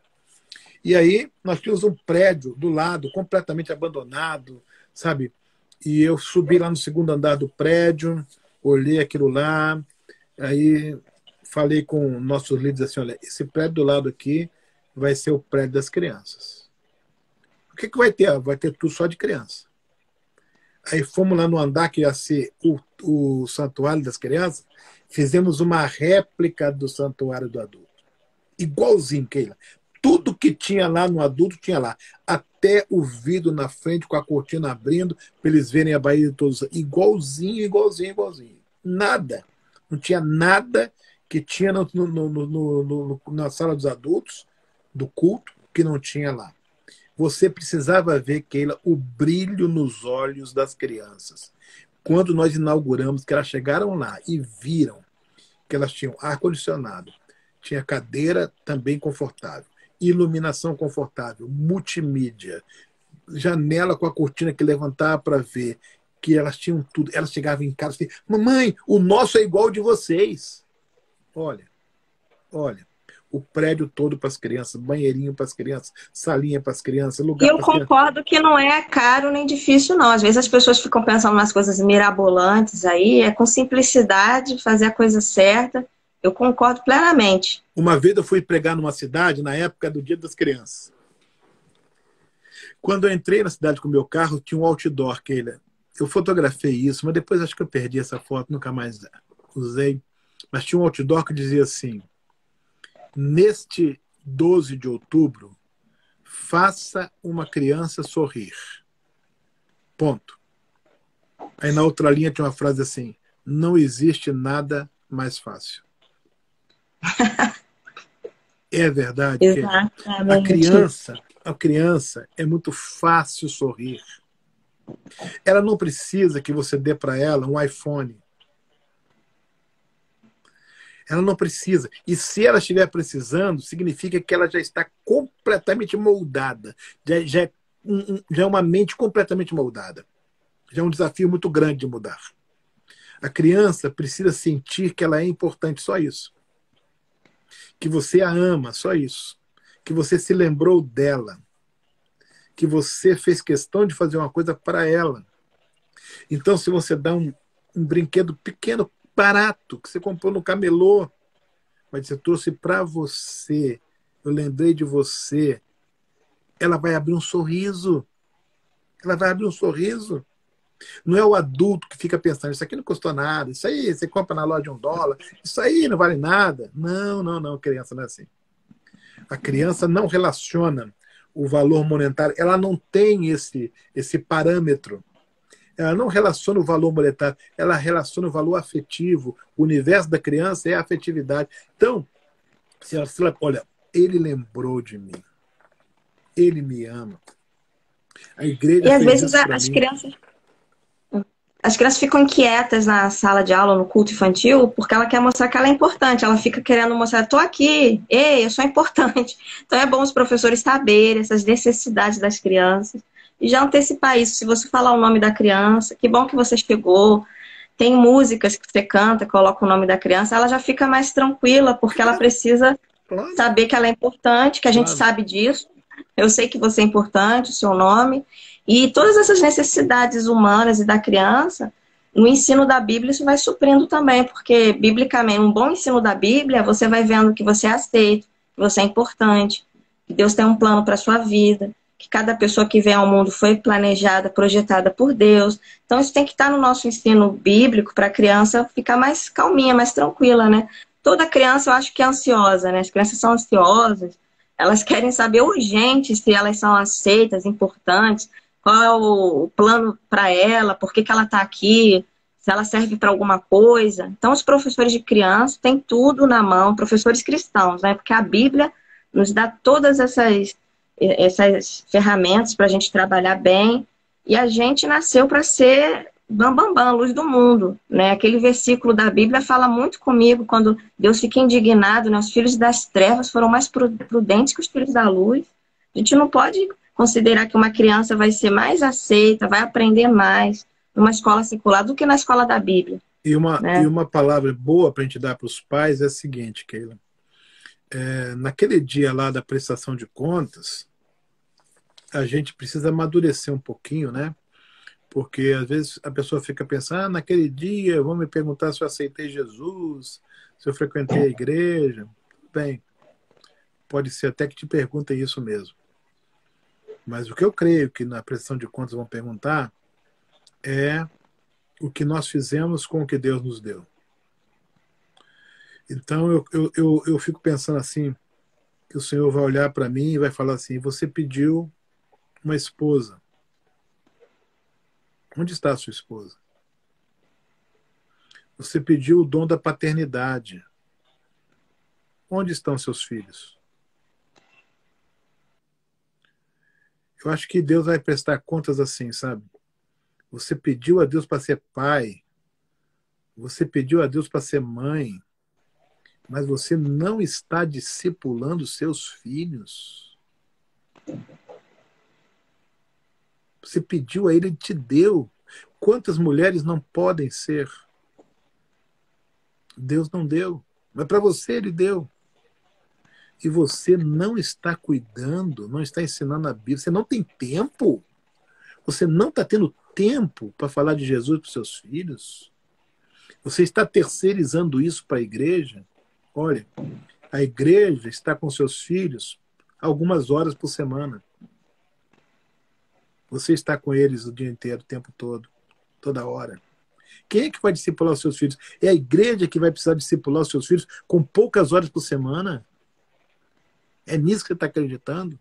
E aí nós tínhamos um prédio do lado, completamente abandonado, sabe? E eu subi lá no segundo andar do prédio, olhei aquilo lá, aí falei com nossos líderes assim, olha, esse prédio do lado aqui vai ser o prédio das crianças. O que vai ter? Vai ter tudo só de criança. Aí fomos lá no andar que ia ser o santuário das crianças, fizemos uma réplica do santuário do adulto. Igualzinho, Keila. Tudo que tinha lá no adulto tinha lá. Até o vidro na frente com a cortina abrindo para eles verem a Baía de Todos. Igualzinho, igualzinho, igualzinho. Nada. Não tinha nada que tinha na sala dos adultos, do culto, que não tinha lá. Você precisava ver, Keila, o brilho nos olhos das crianças. Quando nós inauguramos, que elas chegaram lá e viram que elas tinham ar-condicionado, tinha cadeira também confortável, iluminação confortável, multimídia, janela com a cortina que levantava para ver, que elas tinham tudo. Elas chegavam em casa e assim, mamãe, o nosso é igual ao de vocês. Olha, o prédio todo para as crianças, banheirinho para as crianças, salinha para as crianças, lugar E eu para as crianças. concordo que não é caro nem difícil, não. Às vezes as pessoas ficam pensando umas coisas mirabolantes aí, é com simplicidade fazer a coisa certa. Eu concordo plenamente. Uma vez eu fui pregar numa cidade, na época do Dia das Crianças. Quando eu entrei na cidade com o meu carro, tinha um outdoor, Keila. Eu fotografei isso, mas depois acho que eu perdi essa foto, nunca mais usei. Mas tinha um outdoor que dizia assim, neste 12 de outubro, faça uma criança sorrir. Ponto. Aí na outra linha tinha uma frase assim, não existe nada mais fácil. É verdade que a criança é muito fácil sorrir. Ela não precisa que você dê para ela um iPhone. Ela não precisa. E se ela estiver precisando, significa que ela já está completamente moldada. Já é uma mente completamente moldada. Já é um desafio muito grande de mudar. A criança precisa sentir que ela é importante, só isso. Que você a ama, só isso. Que você se lembrou dela. Que você fez questão de fazer uma coisa para ela. Então, se você dá um brinquedo pequeno, barato, que você comprou no camelô, mas você trouxe para você, eu lembrei de você, ela vai abrir um sorriso. Ela vai abrir um sorriso. Não é o adulto que fica pensando, isso aqui não custou nada, isso aí você compra na loja de $1, isso aí não vale nada. Não, criança não é assim. A criança não relaciona o valor monetário, ela não tem esse parâmetro. Ela não relaciona o valor monetário, ela relaciona o valor afetivo. O universo da criança é a afetividade. Então, olha, Ele lembrou de mim. Ele me ama. A igreja E às fez vezes isso para as mim. crianças ficam inquietas na sala de aula, no culto infantil, porque ela quer mostrar que ela é importante. Ela fica querendo mostrar, estou aqui, ei, eu sou importante. Então é bom os professores saberem essas necessidades das crianças e já antecipar isso. Se você falar o nome da criança, que bom que você chegou. Tem músicas que você canta, coloca o nome da criança, ela já fica mais tranquila, porque ela precisa Claro, saber que ela é importante, que a gente claro. sabe disso. Eu sei que você é importante, o seu nome. E todas essas necessidades humanas e da criança, no ensino da Bíblia, isso vai suprindo também, porque, biblicamente, um bom ensino da Bíblia, você vai vendo que você é aceito, que você é importante, que Deus tem um plano para a sua vida, que cada pessoa que vem ao mundo foi planejada, projetada por Deus. Então, isso tem que estar no nosso ensino bíblico para a criança ficar mais calminha, mais tranquila, né? Toda criança, eu acho que é ansiosa, né? As crianças são ansiosas, elas querem saber urgente se elas são aceitas, importantes, qual é o plano para ela, por que ela está aqui, se ela serve para alguma coisa. Então, os professores de criança têm tudo na mão, professores cristãos, né? Porque a Bíblia nos dá todas essas ferramentas para a gente trabalhar bem. E a gente nasceu para ser bam, bam, luz do mundo, né? Aquele versículo da Bíblia fala muito comigo quando Deus fica indignado, né? Os filhos das trevas foram mais prudentes que os filhos da luz. A gente não pode considerar que uma criança vai ser mais aceita, vai aprender mais numa escola secular do que na escola da Bíblia, E né? uma palavra boa para a gente dar para os pais é a seguinte, Keila. Naquele dia lá da prestação de contas, a gente precisa amadurecer um pouquinho, né? Porque às vezes a pessoa fica pensando, naquele dia vão me perguntar se eu aceitei Jesus, se eu frequentei a igreja. Tudo bem, pode ser até que te perguntem isso mesmo. Mas o que eu creio que na prestação de contas vão perguntar é o que nós fizemos com o que Deus nos deu. Então eu fico pensando assim, que o Senhor vai olhar para mim e vai falar assim, você pediu uma esposa. Onde está a sua esposa? Você pediu o dom da paternidade. Onde estão seus filhos? Eu acho que Deus vai prestar contas assim, sabe? Você pediu a Deus para ser pai, você pediu a Deus para ser mãe, mas você não está discipulando seus filhos. Você pediu a Ele te deu. Quantas mulheres não podem ser? Deus não deu, mas para você Ele deu. E você não está cuidando, não está ensinando a Bíblia, você não tem tempo. Você não está tendo tempo para falar de Jesus para os seus filhos. Você está terceirizando isso para a igreja. Olha, a igreja está com seus filhos algumas horas por semana. Você está com eles o dia inteiro, o tempo todo, toda hora. Quem é que vai discipular os seus filhos? É a igreja que vai precisar discipular os seus filhos com poucas horas por semana? É nisso que você está acreditando?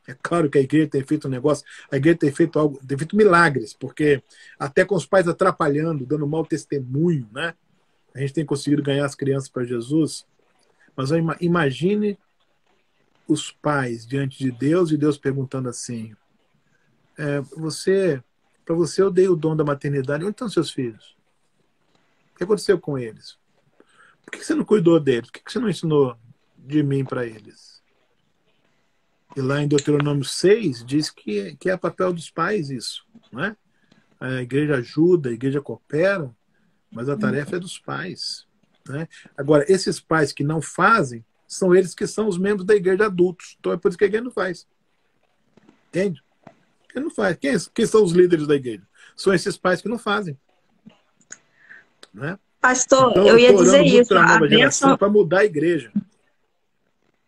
É claro que a igreja tem feito um negócio, a igreja tem feito algo, tem feito milagres, porque até com os pais atrapalhando, dando mau testemunho, né? A gente tem conseguido ganhar as crianças para Jesus. Mas imagine os pais diante de Deus e Deus perguntando assim: para você eu dei o dom da maternidade, onde estão seus filhos? O que aconteceu com eles? Por que você não cuidou deles? Por que você não ensinou de mim para eles? E lá em Deuteronômio 6 diz que é papel dos pais isso, não é? A igreja ajuda, a igreja coopera, mas a tarefa é dos pais, né? Agora, esses pais que não fazem, são eles que são os membros da igreja adultos. Então é por isso que a igreja não faz. Entende? Quem não faz? Quem são os líderes da igreja? São esses pais que não fazem, né? Pastor, Então eu eu ia estou dizer orando muito isso, pela nova geração para mudar a igreja.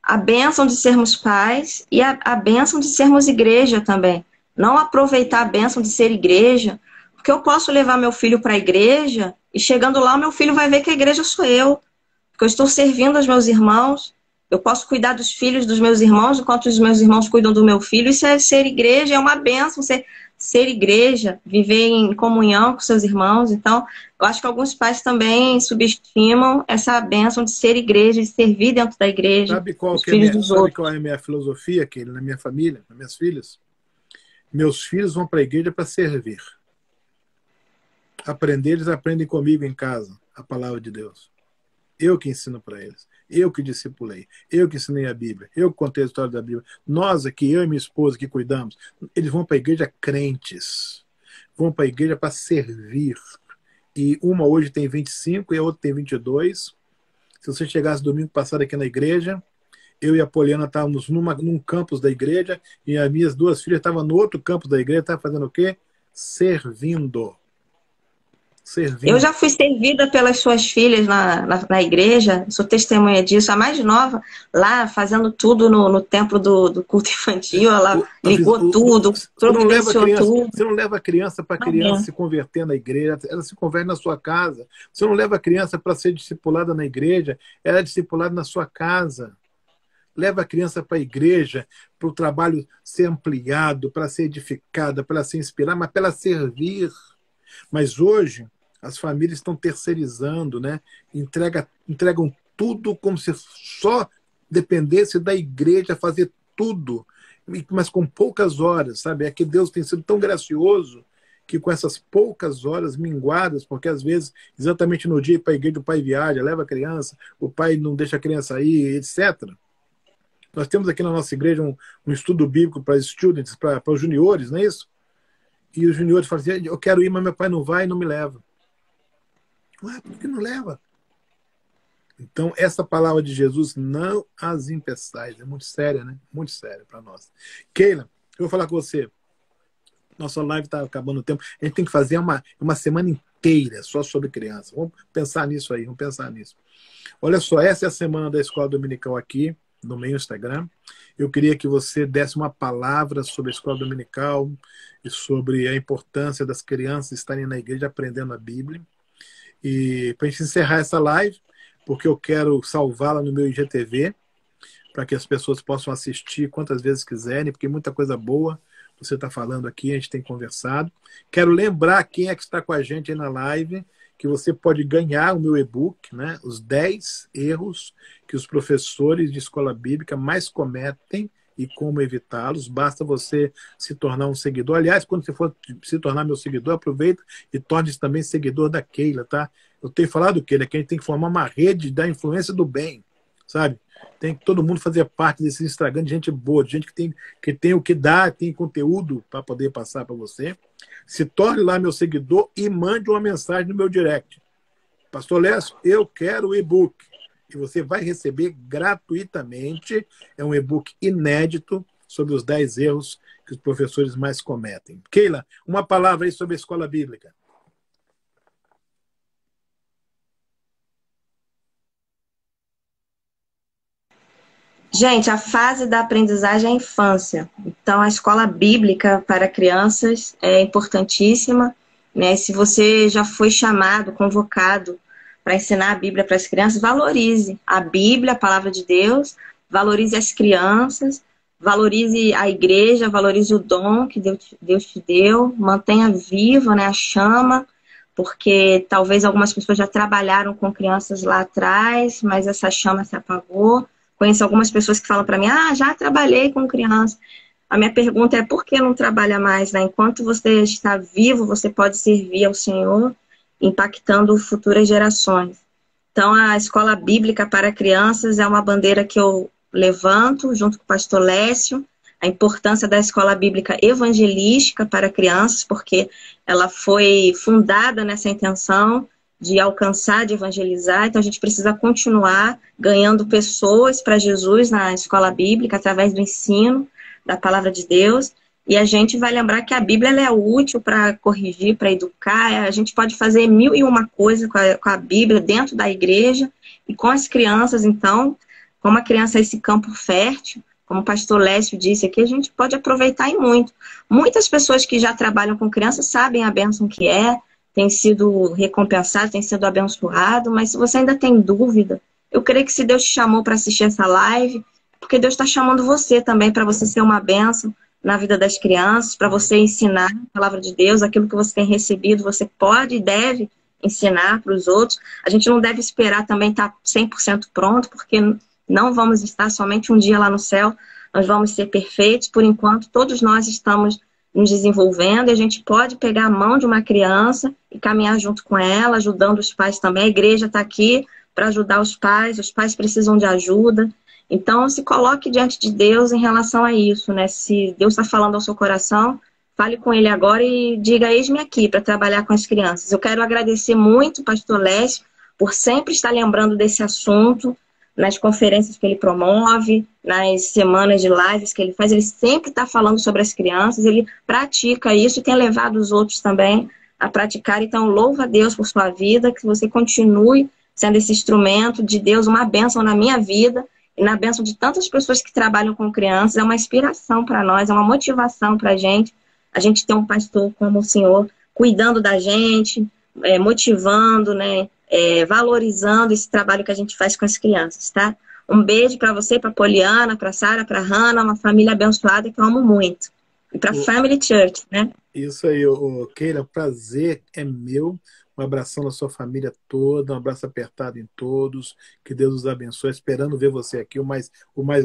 a bênção de sermos pais e a bênção de sermos igreja também. Não aproveitar a bênção de ser igreja, porque eu posso levar meu filho para a igreja e chegando lá o meu filho vai ver que a igreja sou eu, porque eu estou servindo aos meus irmãos. Eu posso cuidar dos filhos dos meus irmãos enquanto os meus irmãos cuidam do meu filho. Isso é ser igreja, é uma bênção ser igreja, viver em comunhão com seus irmãos. Então, eu acho que alguns pais também subestimam essa bênção de ser igreja, de servir dentro da igreja, Sabe qual os que é a filhos minha, dos sabe outros. qual é a minha filosofia, que na minha família, nas minhas filhas? Meus filhos vão para a igreja para servir. Aprender, eles aprendem comigo em casa a palavra de Deus. Eu que ensino para eles. Eu que discipulei. Eu que ensinei a Bíblia. Eu que contei a história da Bíblia. Nós aqui, eu e minha esposa que cuidamos, eles vão para a igreja crentes. Vão para a igreja para servir. E uma hoje tem 25 e a outra tem 22. Se você chegasse domingo passado aqui na igreja, eu e a Poliana estávamos num campus da igreja e as minhas duas filhas estavam no outro campus da igreja. Estavam fazendo o quê? Servindo. Eu já fui servida pelas suas filhas na igreja, sou testemunha disso, a mais nova, lá fazendo tudo no templo do culto infantil, ela ligou tudo, providenciou tudo. Você não leva a criança para a criança se converter na igreja, ela se converte na sua casa. Você não leva a criança para ser discipulada na igreja, ela é discipulada na sua casa. Leva a criança para a igreja, para o trabalho ser ampliado, para ser edificada, para ela se inspirar, mas para ela servir. Mas hoje as famílias estão terceirizando, né? Entregam tudo como se só dependesse da igreja fazer tudo, mas com poucas horas, sabe? É que Deus tem sido tão gracioso que com essas poucas horas minguadas, porque às vezes, exatamente no dia para a igreja, o pai viaja, leva a criança, o pai não deixa a criança ir, etc. Nós temos aqui na nossa igreja um estudo bíblico para students, para os juniores, não é isso? E os juniores falam assim, eu quero ir, mas meu pai não vai e não me leva. Ué, por que não leva? Então, essa palavra de Jesus, não as impeçais. É muito séria, né? Muito séria para nós. Keila, eu vou falar com você. Nossa live está acabando o tempo. A gente tem que fazer uma semana inteira só sobre criança. Vamos pensar nisso aí, vamos pensar nisso. Olha só, essa é a semana da Escola Dominical aqui, no meu Instagram. Eu queria que você desse uma palavra sobre a Escola Dominical e sobre a importância das crianças estarem na igreja aprendendo a Bíblia. E para a gente encerrar essa live, porque eu quero salvá-la no meu IGTV, para que as pessoas possam assistir quantas vezes quiserem, porque muita coisa boa você está falando aqui, a gente tem conversado. Quero lembrar quem é que está com a gente aí na live, que você pode ganhar o meu e-book, né? Os 10 erros que os professores de escola bíblica mais cometem e como evitá-los. Basta você se tornar um seguidor. Aliás, quando você for se tornar meu seguidor, aproveita e torne-se também seguidor da Keila, tá? Eu tenho falado, Keila, que a gente tem que formar uma rede da influência do bem, sabe? Tem que todo mundo fazer parte desse Instagram de gente boa, de gente que tem o que dar, tem conteúdo para poder passar para você. Se torne lá meu seguidor e mande uma mensagem no meu direct. Pastor Lécio, eu quero o e-book. E você vai receber gratuitamente. É um e-book inédito sobre os 10 erros que os professores mais cometem. Keila, uma palavra aí sobre a escola bíblica. Gente, a fase da aprendizagem é a infância. Então, a escola bíblica para crianças é importantíssima, né? Se você já foi chamado, convocado para ensinar a Bíblia para as crianças, valorize a Bíblia, a palavra de Deus, valorize as crianças, valorize a igreja, valorize o dom que Deus te deu, mantenha viva, né, a chama, porque talvez algumas pessoas já trabalharam com crianças lá atrás, mas essa chama se apagou. Conheço algumas pessoas que falam para mim, já trabalhei com criança. A minha pergunta é, por que não trabalha mais, né? Enquanto você está vivo, você pode servir ao Senhor, impactando futuras gerações. Então, a escola bíblica para crianças é uma bandeira que eu levanto, junto com o pastor Lécio, a importância da escola bíblica evangelística para crianças, porque ela foi fundada nessa intenção de alcançar, de evangelizar. Então, a gente precisa continuar ganhando pessoas para Jesus na escola bíblica, através do ensino da palavra de Deus. E a gente vai lembrar que a Bíblia ela é útil para corrigir, para educar. A gente pode fazer 1001 coisas com a Bíblia dentro da igreja e com as crianças. Então, como a criança é esse campo fértil, como o pastor Lécio disse aqui, a gente pode aproveitar e muito. Muitas pessoas que já trabalham com crianças sabem a bênção que é, tem sido recompensado, tem sido abençoado, mas se você ainda tem dúvida Eu creio que se Deus te chamou para assistir essa live, porque Deus está chamando você também para você ser uma bênção na vida das crianças, para você ensinar a palavra de Deus, aquilo que você tem recebido, você pode e deve ensinar para os outros. A gente não deve esperar também estar 100% pronto, porque não vamos estar somente um dia lá no céu, nós vamos ser perfeitos. Por enquanto, todos nós estamos nos desenvolvendo e a gente pode pegar a mão de uma criança e caminhar junto com ela, ajudando os pais também. A igreja está aqui para ajudar os pais precisam de ajuda. Então, se coloque diante de Deus em relação a isso, né? Se Deus está falando ao seu coração, fale com Ele agora e diga, eis-me aqui para trabalhar com as crianças. Eu quero agradecer muito o pastor Lécio por sempre estar lembrando desse assunto nas conferências que ele promove, nas semanas de lives que ele faz. Ele sempre está falando sobre as crianças, ele pratica isso e tem levado os outros também a praticar. Então, louva a Deus por sua vida, que você continue sendo esse instrumento de Deus, uma bênção na minha vida e na bênção de tantas pessoas que trabalham com crianças. É uma inspiração para nós, é uma motivação para a gente ter um pastor como o senhor cuidando da gente, motivando, né, valorizando esse trabalho que a gente faz com as crianças, tá? Um beijo para você, para Poliana, para Sara, para Hannah, uma família abençoada que eu amo muito. E para Family Church, né? Isso aí, Keila, prazer é meu. Um abração na sua família toda, um abraço apertado em todos. Que Deus os abençoe. Esperando ver você aqui o mais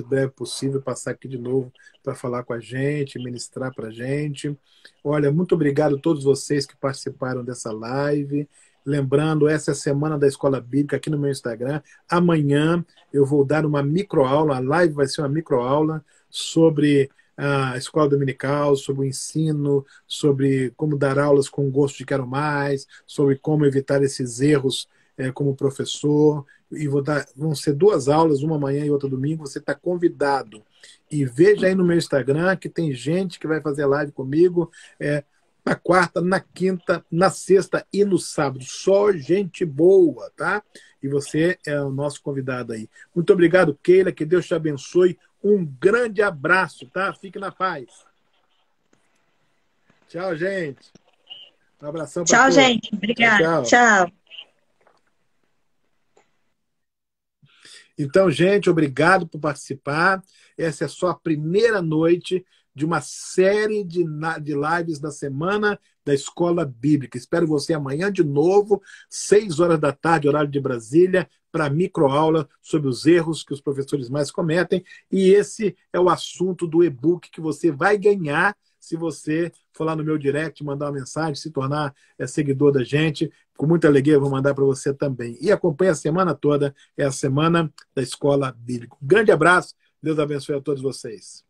breve possível, passar aqui de novo para falar com a gente, ministrar para a gente. Olha, muito obrigado a todos vocês que participaram dessa live. Lembrando, essa é a semana da Escola Bíblica aqui no meu Instagram. Amanhã eu vou dar uma microaula, a live vai ser uma microaula sobre a escola dominical, sobre o ensino, sobre como dar aulas com gosto de quero mais, sobre como evitar esses erros como professor. E vão ser 2 aulas, uma amanhã e outra domingo. Você está convidado. E veja aí no meu Instagram que tem gente que vai fazer live comigo na quarta, na quinta, na sexta e no sábado. Só gente boa, tá? E você é o nosso convidado aí. Muito obrigado, Keila. Que Deus te abençoe. Um grande abraço, tá? Fique na paz. Tchau, gente. Um abração para todos. Tchau, gente. Obrigada. Tchau, tchau. Tchau. Então, gente, obrigado por participar. Essa é só a primeira noite de uma série de lives da Semana da Escola Bíblica. Espero você amanhã de novo, 6 horas da tarde, horário de Brasília, para microaula sobre os erros que os professores mais cometem. E esse é o assunto do e-book que você vai ganhar se você for lá no meu direct, mandar uma mensagem, se tornar seguidor da gente. Com muita alegria eu vou mandar para você também. E acompanhe a semana toda, é a Semana da Escola Bíblica. Um grande abraço, Deus abençoe a todos vocês.